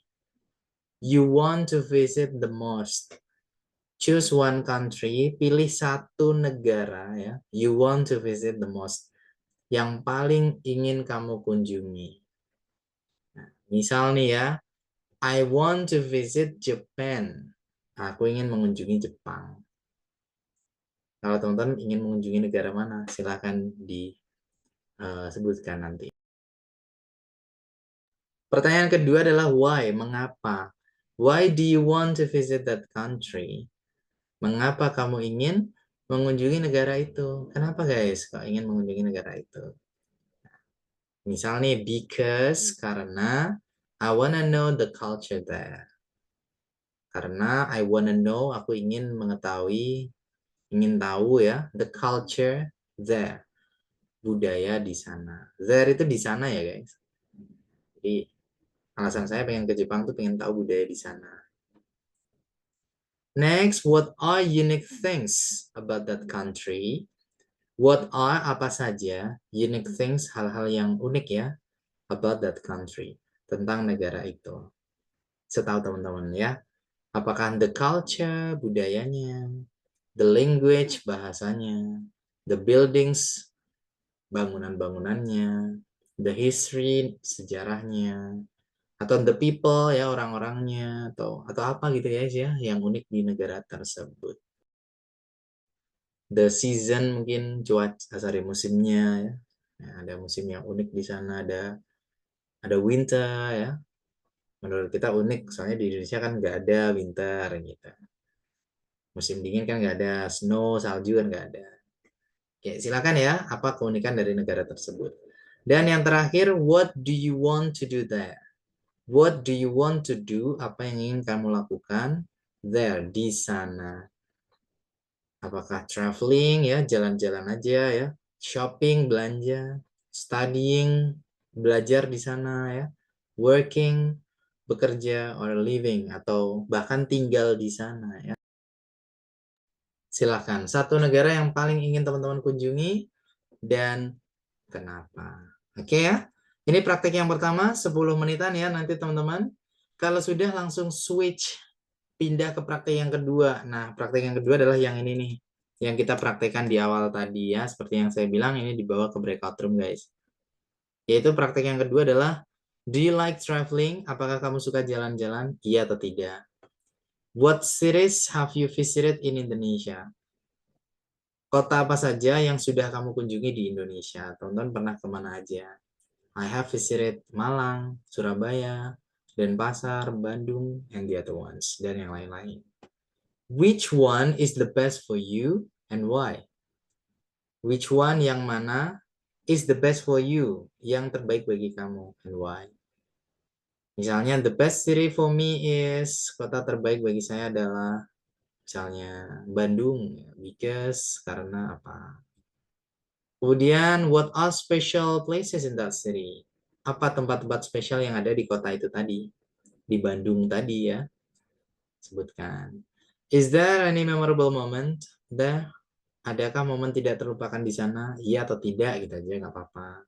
Speaker 1: you want to visit the most. Choose one country, pilih satu negara ya, you want to visit the most, yang paling ingin kamu kunjungi. Nah, misal nih ya, I want to visit Japan. Aku ingin mengunjungi Jepang. Kalau teman-teman ingin mengunjungi negara mana, silahkan disebutkan nanti. Pertanyaan kedua adalah why, mengapa? Why do you want to visit that country? Mengapa kamu ingin mengunjungi negara itu? Kenapa guys kok ingin mengunjungi negara itu? Misal nih, because, karena I wanna know the culture there. Karena I wanna know, aku ingin mengetahui, ingin tahu ya, the culture there. Budaya di sana. There itu di sana ya guys. Jadi alasan saya pengen ke Jepang tuh pengen tahu budaya di sana. Next, what are unique things about that country? What are apa saja unique things, hal-hal yang unik ya, about that country, tentang negara itu. Setahu teman-teman ya. Apakah the culture, budayanya, the language, bahasanya, the buildings, bangunan-bangunannya, the history, sejarahnya, atau the people ya, orang-orangnya, atau apa gitu ya yang unik di negara tersebut. The season mungkin cuaca, musimnya ya. Nah, ada musim yang unik di sana, ada winter ya. Menurut kita unik soalnya di Indonesia kan nggak ada winter gitu. Musim dingin kan nggak ada snow, salju kan nggak ada. Ya, silakan ya, apa keunikan dari negara tersebut. Dan yang terakhir, what do you want to do there? What do you want to do? Apa yang ingin kamu lakukan there, di sana? Apakah traveling ya, jalan-jalan aja ya, shopping, belanja, studying, belajar di sana ya, working, bekerja, or living, atau bahkan tinggal di sana ya. Silakan, satu negara yang paling ingin teman-teman kunjungi dan kenapa. Oke ya, ini praktek yang pertama, 10 menitan ya nanti teman-teman. Kalau sudah langsung switch, pindah ke praktek yang kedua. Nah, praktek yang kedua adalah yang ini nih, yang kita praktekkan di awal tadi ya, seperti yang saya bilang ini dibawa ke breakout room guys. Yaitu praktek yang kedua adalah, do you like traveling? Apakah kamu suka jalan-jalan? Iya atau tidak? What cities have you visited in Indonesia? Kota apa saja yang sudah kamu kunjungi di Indonesia? Teman-teman pernah kemana aja? I have visited Malang, Surabaya, Denpasar, Bandung, and the other ones, dan yang lain-lain. Which one is the best for you and why? Which one, yang mana, is the best for you, yang terbaik bagi kamu, and why? Misalnya, the best city for me is, kota terbaik bagi saya adalah, misalnya Bandung, because, karena apa? Kemudian, what are special places in that city? Apa tempat-tempat spesial yang ada di kota itu tadi? Di Bandung tadi ya. Sebutkan. Is there any memorable moment there? Adakah momen tidak terlupakan di sana? Iya atau tidak gitu aja, nggak apa-apa.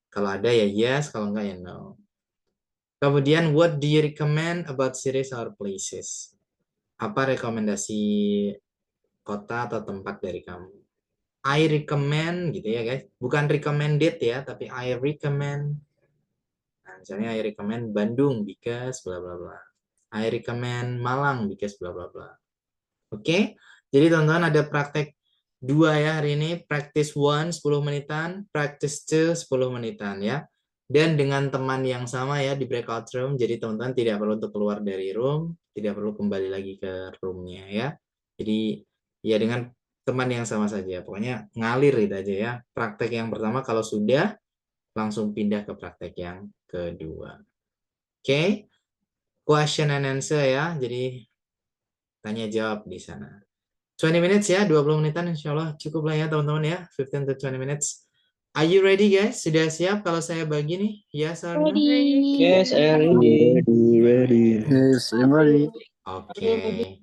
Speaker 1: Kalau ada ya yes, kalau enggak ya no. Kemudian, what do you recommend about cities or places? Apa rekomendasi kota atau tempat dari kamu? I recommend gitu ya guys. Bukan recommended ya, tapi I recommend. Nah, misalnya I recommend Bandung because bla bla bla. I recommend Malang because bla bla bla. Oke. Jadi teman-teman ada praktek 2 ya hari ini. Practice 1 10 menitan, practice 2 10 menitan ya. Dan dengan teman yang sama ya di breakout room. Jadi teman-teman tidak perlu untuk keluar dari room, tidak perlu kembali lagi ke roomnya ya. Jadi ya dengan teman yang sama saja. Pokoknya ngalir itu aja ya. Praktek yang pertama kalau sudah langsung pindah ke praktek yang kedua. Oke. Question and answer ya. Jadi tanya jawab di sana. 20 minutes ya, 20 menitan insya Allah cukup lah ya teman-teman ya. 15 to 20 minutes. Are you ready guys? Sudah siap kalau saya bagi nih? Yes or no?
Speaker 2: Ready.
Speaker 3: Yes, I ready.
Speaker 7: Ready. Yes, I'm ready.
Speaker 1: Okay.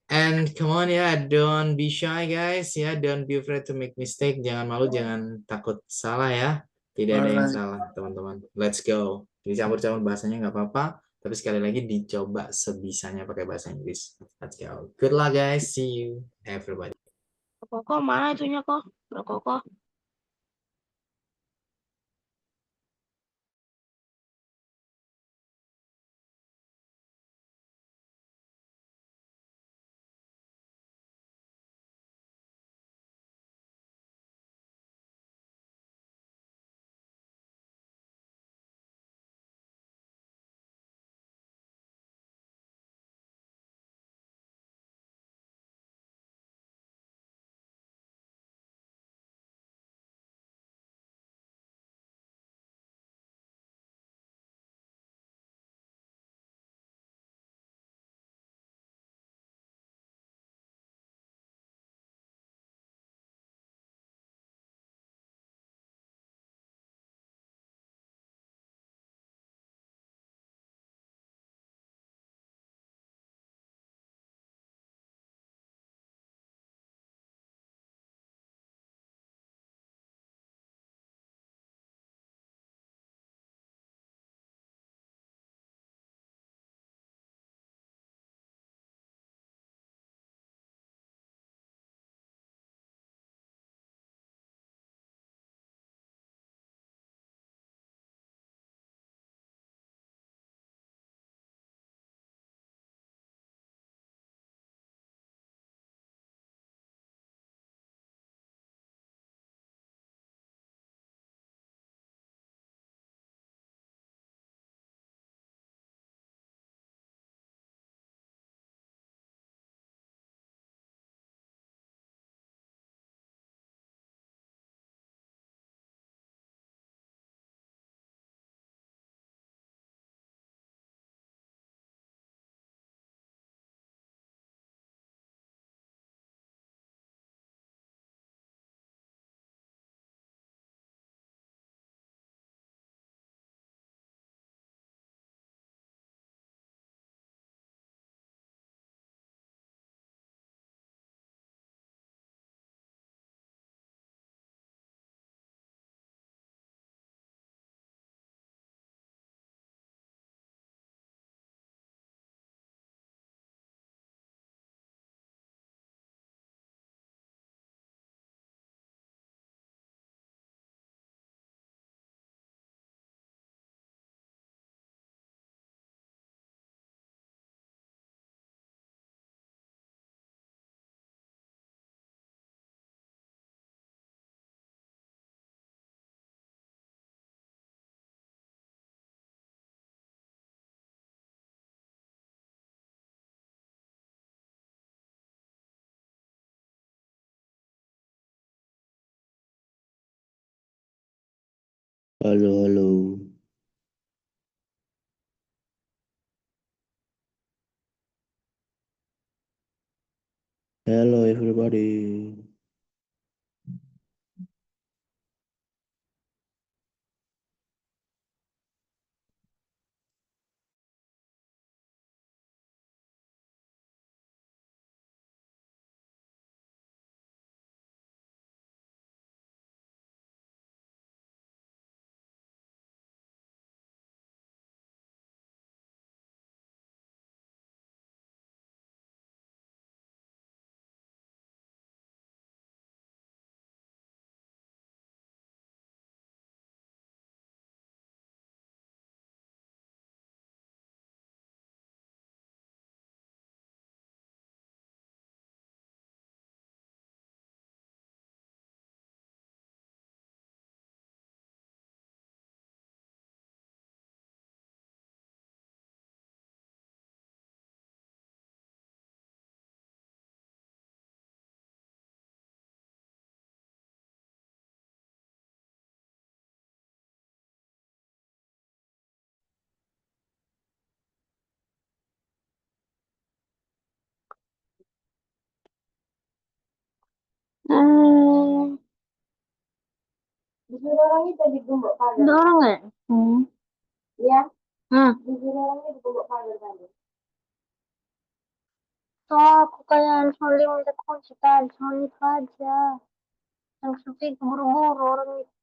Speaker 1: And come on ya, don't be shy guys ya, don't be afraid to make mistake. Jangan malu, jangan takut salah ya. Tidak ada yang
Speaker 7: Alright.
Speaker 1: salah teman-teman. Let's go. Dicampur-campur bahasanya nggak apa-apa. Tapi sekali lagi dicoba sebisanya pakai bahasa Inggris. Let's go. Good luck guys. See you everybody.
Speaker 8: Kok mana itunya kok? Kok?
Speaker 9: Halo, halo. Hello, everybody.
Speaker 8: Ada orang nggak? Iya. Hmm. Oh, aku kayak Ansoli minta kunci kan, Ansoli itu aja. Yang Sufi keburu-buru orang itu.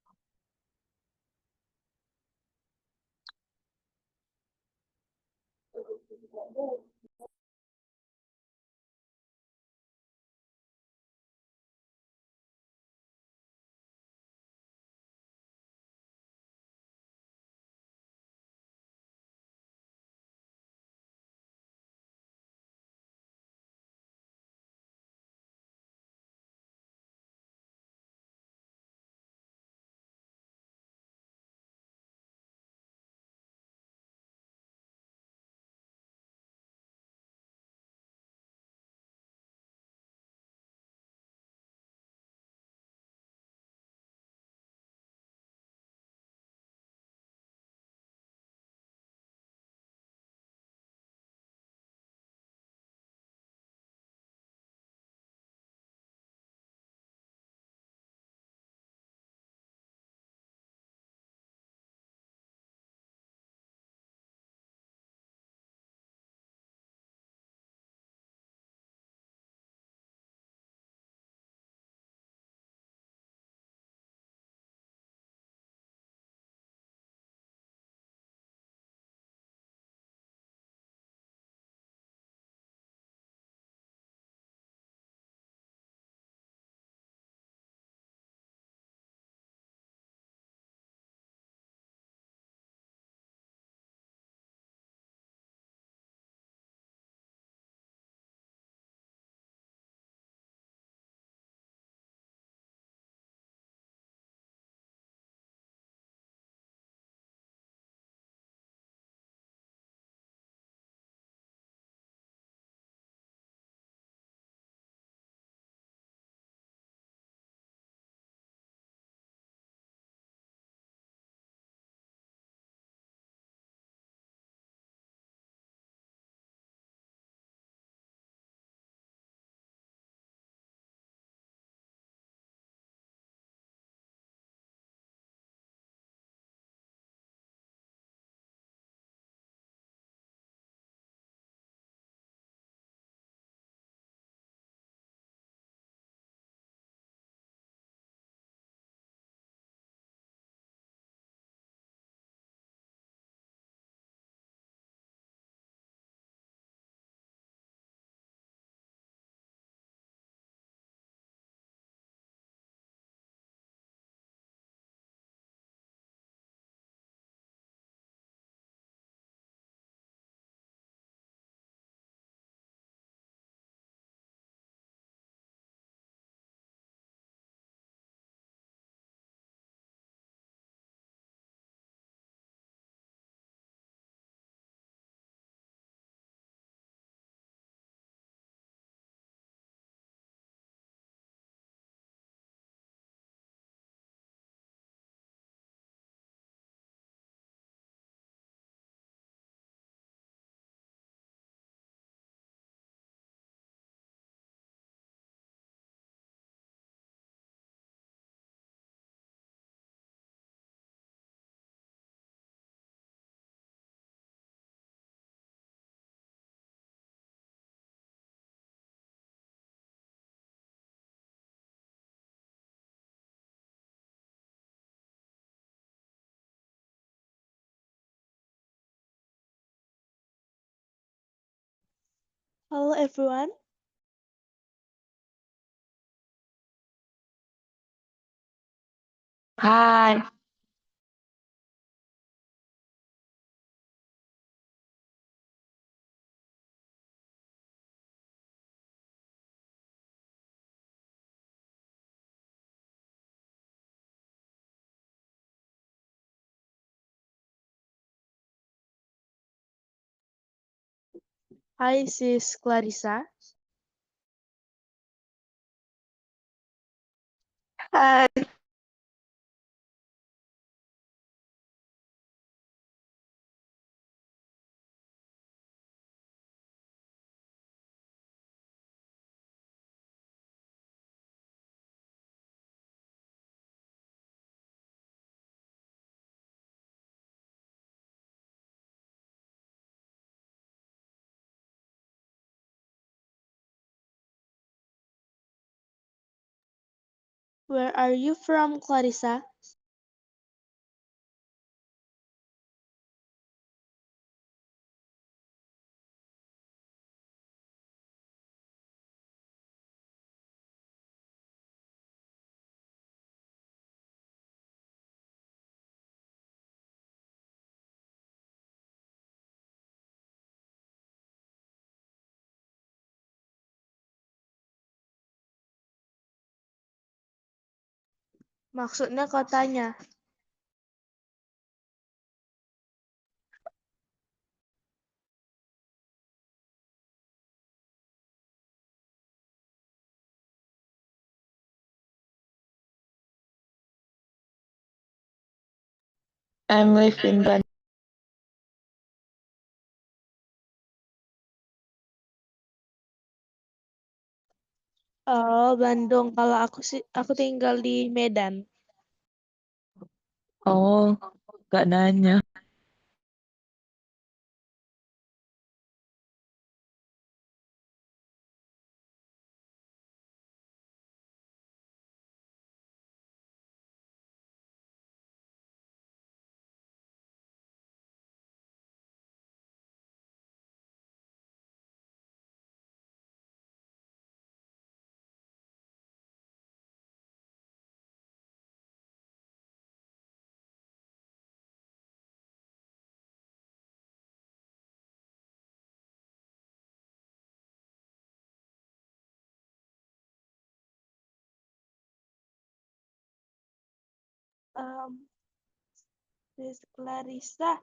Speaker 10: Hello everyone.
Speaker 8: Hai.
Speaker 10: Hi Sis Clarissa.
Speaker 8: Hai.
Speaker 10: Where are you from, Clarissa? Maksudnya kotanya.
Speaker 11: I'm live in Bandung.
Speaker 10: Oh, Bandung. Kalau aku tinggal di Medan.
Speaker 11: Oh, gak nanya.
Speaker 10: Miss Clarissa.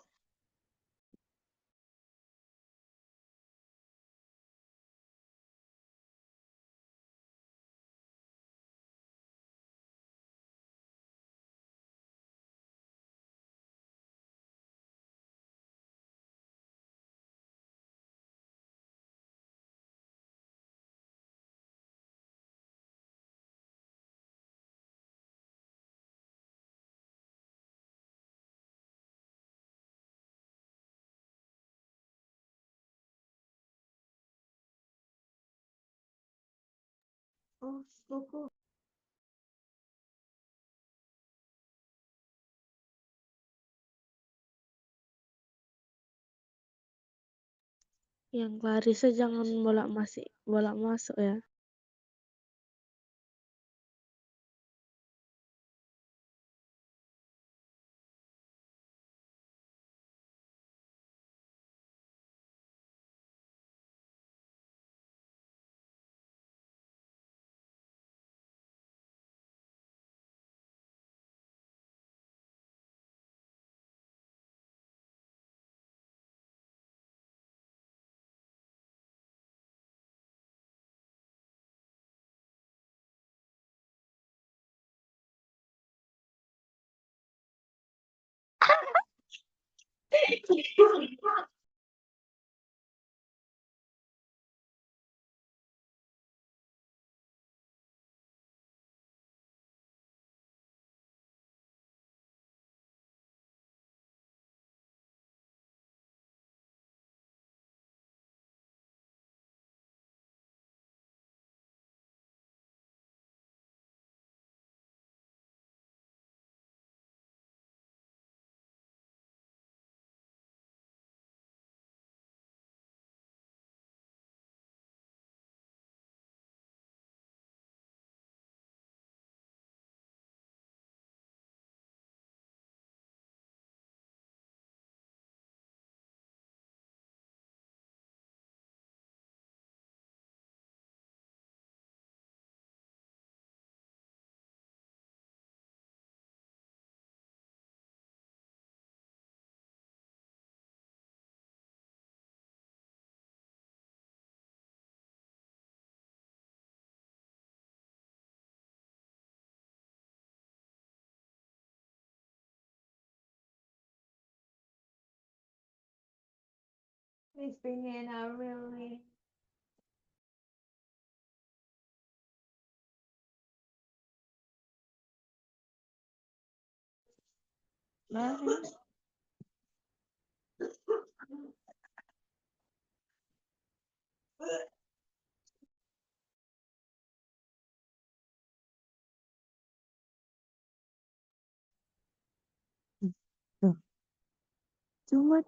Speaker 10: Oh, sepupu. Yang Clarissa jangan bolak masuk ya. Miss pengen really. Nah, Cuma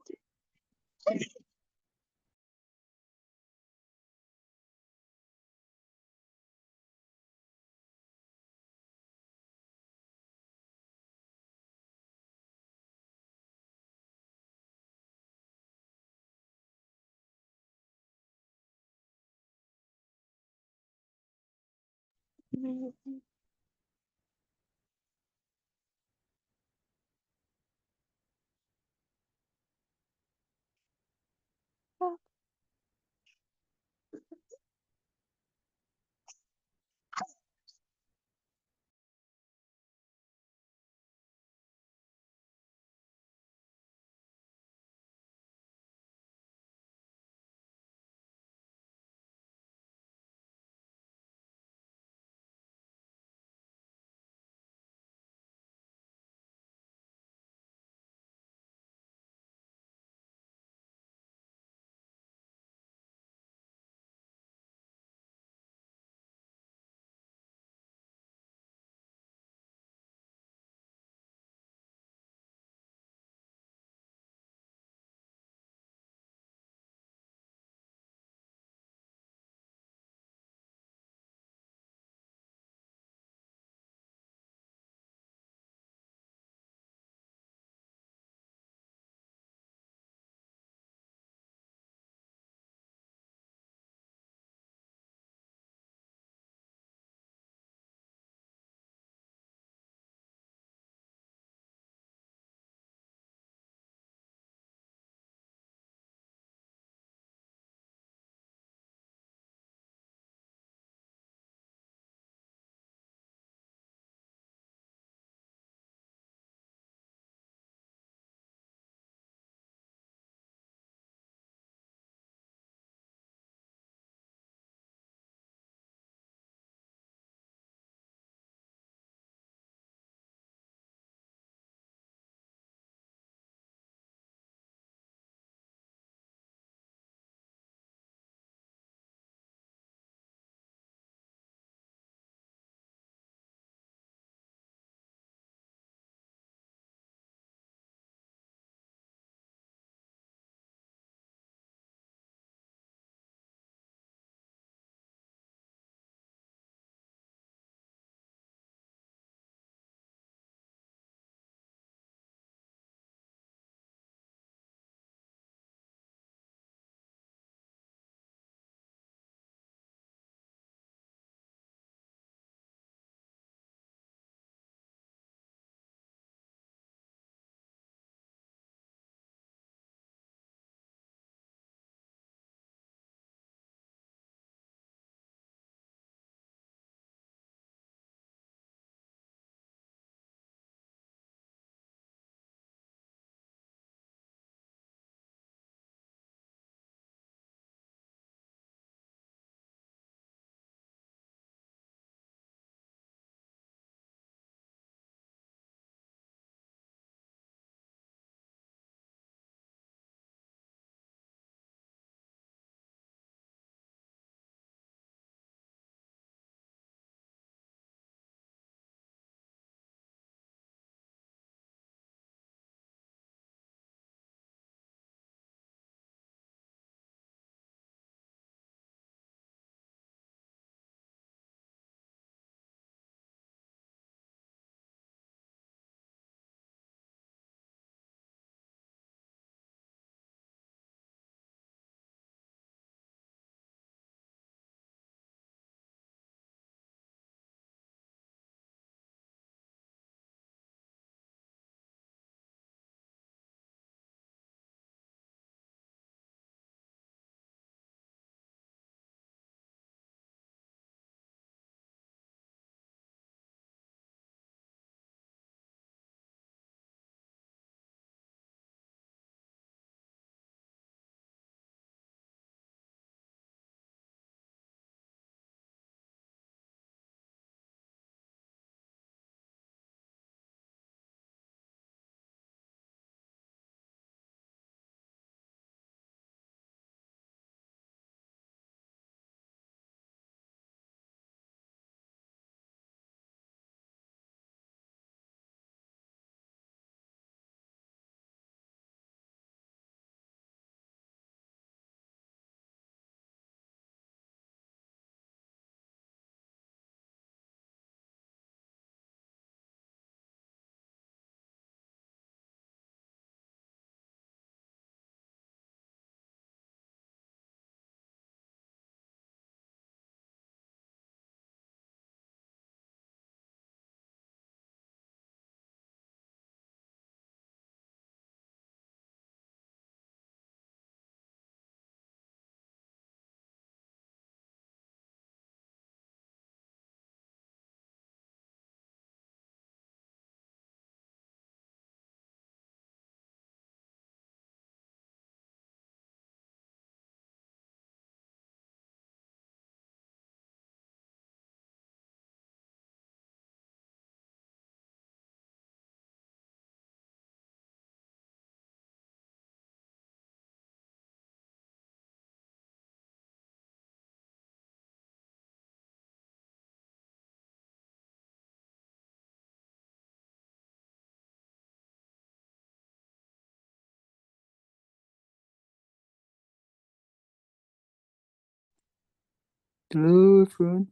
Speaker 7: Hello, everyone.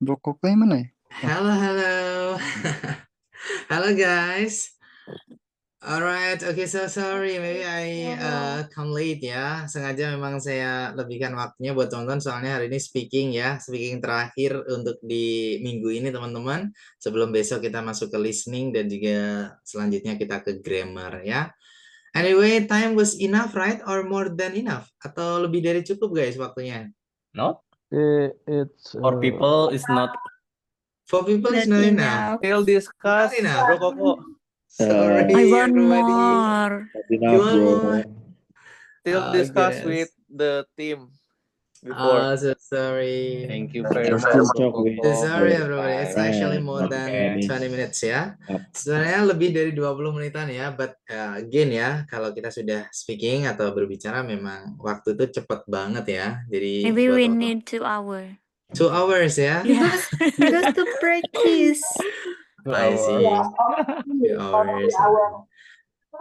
Speaker 7: Bro Koko yang mana ya?
Speaker 1: Halo, halo. Halo guys. Alright, okay, so sorry, maybe I come late ya. Sengaja memang saya lebihkan waktunya buat teman-teman, soalnya hari ini speaking terakhir untuk di minggu ini teman-teman. Sebelum besok kita masuk ke listening dan juga selanjutnya kita ke grammar ya. Anyway, time was enough, right? Or more than enough? Atau lebih dari cukup guys waktunya?
Speaker 12: No,
Speaker 7: It's
Speaker 12: for people it's not.
Speaker 1: For people it's not enough.
Speaker 12: Still discuss,
Speaker 1: Not enough.
Speaker 12: Bro Koko.
Speaker 1: Sorry,
Speaker 2: I want
Speaker 1: everybody.
Speaker 2: more.
Speaker 1: You want more?
Speaker 12: Still
Speaker 1: Oh,
Speaker 12: discuss
Speaker 1: goodness.
Speaker 12: with the team before.
Speaker 1: Oh, so sorry.
Speaker 12: Thank you very
Speaker 9: We're
Speaker 12: much,
Speaker 9: still
Speaker 12: Bro
Speaker 9: talking
Speaker 12: Koko.
Speaker 1: So sorry
Speaker 9: with
Speaker 1: everybody, it's
Speaker 12: Bye.
Speaker 1: actually more than
Speaker 12: Okay.
Speaker 1: 20 minutes ya.
Speaker 9: Yep.
Speaker 1: Sebenarnya lebih dari 20 menitan ya, but again ya, kalau kita sudah speaking atau berbicara memang waktu itu cepet banget ya. Jadi
Speaker 2: Maybe
Speaker 1: buat
Speaker 2: we
Speaker 1: teman-teman,
Speaker 2: need 2 hours.
Speaker 1: 2 hours ya.
Speaker 2: Yeah.
Speaker 5: Because to practice.
Speaker 12: 2
Speaker 1: I
Speaker 12: hours.
Speaker 1: see. 2 hours.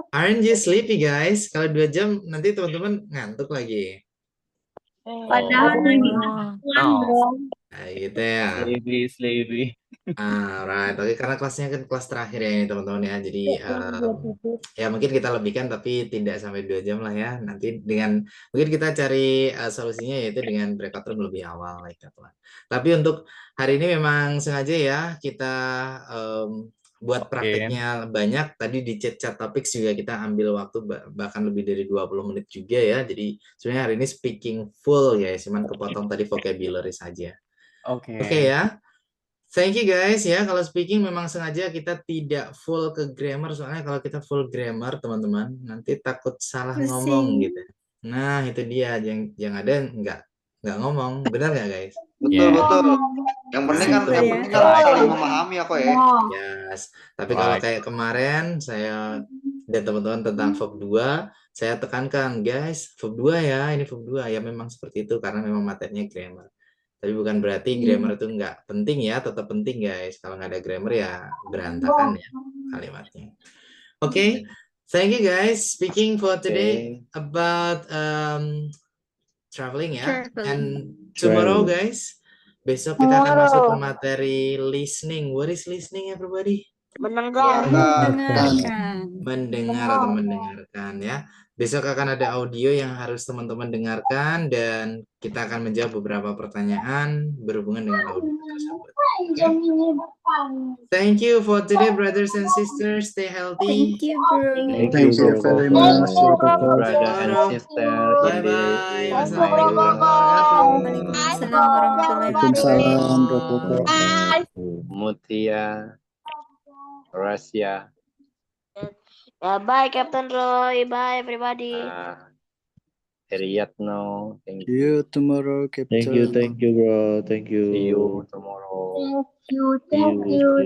Speaker 1: Aren't you sleepy guys? Kalau 2 jam nanti teman-teman ngantuk lagi.
Speaker 8: Padahal
Speaker 12: Oh,
Speaker 8: lagi
Speaker 12: no.
Speaker 8: dong.
Speaker 1: Nah, gitu ya.
Speaker 12: Sleepy.
Speaker 1: Alright, oke, karena kelasnya kan kelas terakhir ya ini teman-teman ya. Jadi ya mungkin kita lebihkan tapi tidak sampai 2 jam lah ya. Nanti mungkin kita cari solusinya yaitu dengan breakout room lebih awal like that lah. Tapi untuk hari ini memang sengaja ya kita buat
Speaker 12: Oke.
Speaker 1: prakteknya banyak. Tadi di chat topics juga kita ambil waktu bahkan lebih dari 20 menit juga ya. Jadi sebenarnya hari ini speaking full ya, cuman kepotong tadi vocabulary saja.
Speaker 12: Oke.
Speaker 1: Oke ya. Thank you guys ya. Kalau speaking memang sengaja kita tidak full ke grammar, soalnya kalau kita full grammar teman-teman nanti takut salah ngomong
Speaker 5: Pusing.
Speaker 1: gitu. Nah itu dia, yang ada nggak ngomong, benar nggak guys?
Speaker 13: Betul,
Speaker 12: Yeah.
Speaker 13: betul. Yang penting kan,
Speaker 5: Gitu
Speaker 13: yang
Speaker 5: ya.
Speaker 13: penting kan saling memahami aku ya.
Speaker 1: Yes. Tapi kalau
Speaker 12: Right.
Speaker 1: kayak kemarin saya dan teman-teman tentang verb 2, saya tekankan guys, verb 2 ya, ini verb 2 ya, memang seperti itu karena memang materinya grammar. Tapi bukan berarti grammar itu nggak penting ya, tetap penting guys. Kalau nggak ada grammar ya berantakan ya kalimatnya. Oke, thank you guys. Speaking for today about traveling ya. And tomorrow guys, besok kita akan masuk ke materi listening. What is listening everybody?
Speaker 8: Mendengar.
Speaker 1: Mendengar atau mendengarkan ya. Besok akan ada audio yang harus teman-teman dengarkan dan kita akan menjawab beberapa pertanyaan berhubungan dengan audio tersebut. Okay? Thank you for today brothers and sisters. Stay healthy.
Speaker 5: Thank you, bro.
Speaker 7: Thank you very much, Bro Koko.
Speaker 12: Brother and sister
Speaker 1: Bye
Speaker 12: in the
Speaker 1: bye. Wassalamualaikum warahmatullahi wabarakatuh.
Speaker 5: Waalaikumsalam warahmatullahi
Speaker 7: Waalaikumsalam, Bro
Speaker 5: wabarakatuh.
Speaker 7: Koko.
Speaker 12: Mutia, Rasya.
Speaker 8: Ya, bye Captain Roy. Bye everybody.
Speaker 12: Heriatno, thank
Speaker 7: See you tomorrow, Captain.
Speaker 9: Thank you, bro. Thank you.
Speaker 12: See you tomorrow.
Speaker 8: Thank you,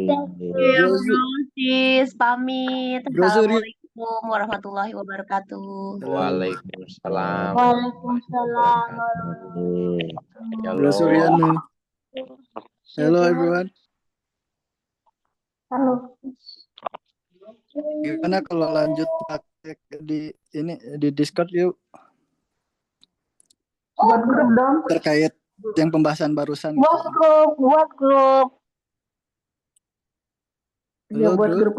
Speaker 8: Rosis. Pamit.
Speaker 7: Bro Zuri.
Speaker 8: Assalamualaikum warahmatullahi wabarakatuh.
Speaker 12: Waalaikumsalam.
Speaker 8: Waalaikumsalam.
Speaker 7: Bro Suryana. Hello, everyone.
Speaker 8: Halo.
Speaker 7: Gimana kalau lanjut praktek di Discord yuk?
Speaker 8: Buat grup dong.
Speaker 7: Terkait yang pembahasan barusan.
Speaker 8: Buat grup.
Speaker 7: Halo,
Speaker 8: Ya, buat
Speaker 7: bro.
Speaker 8: grup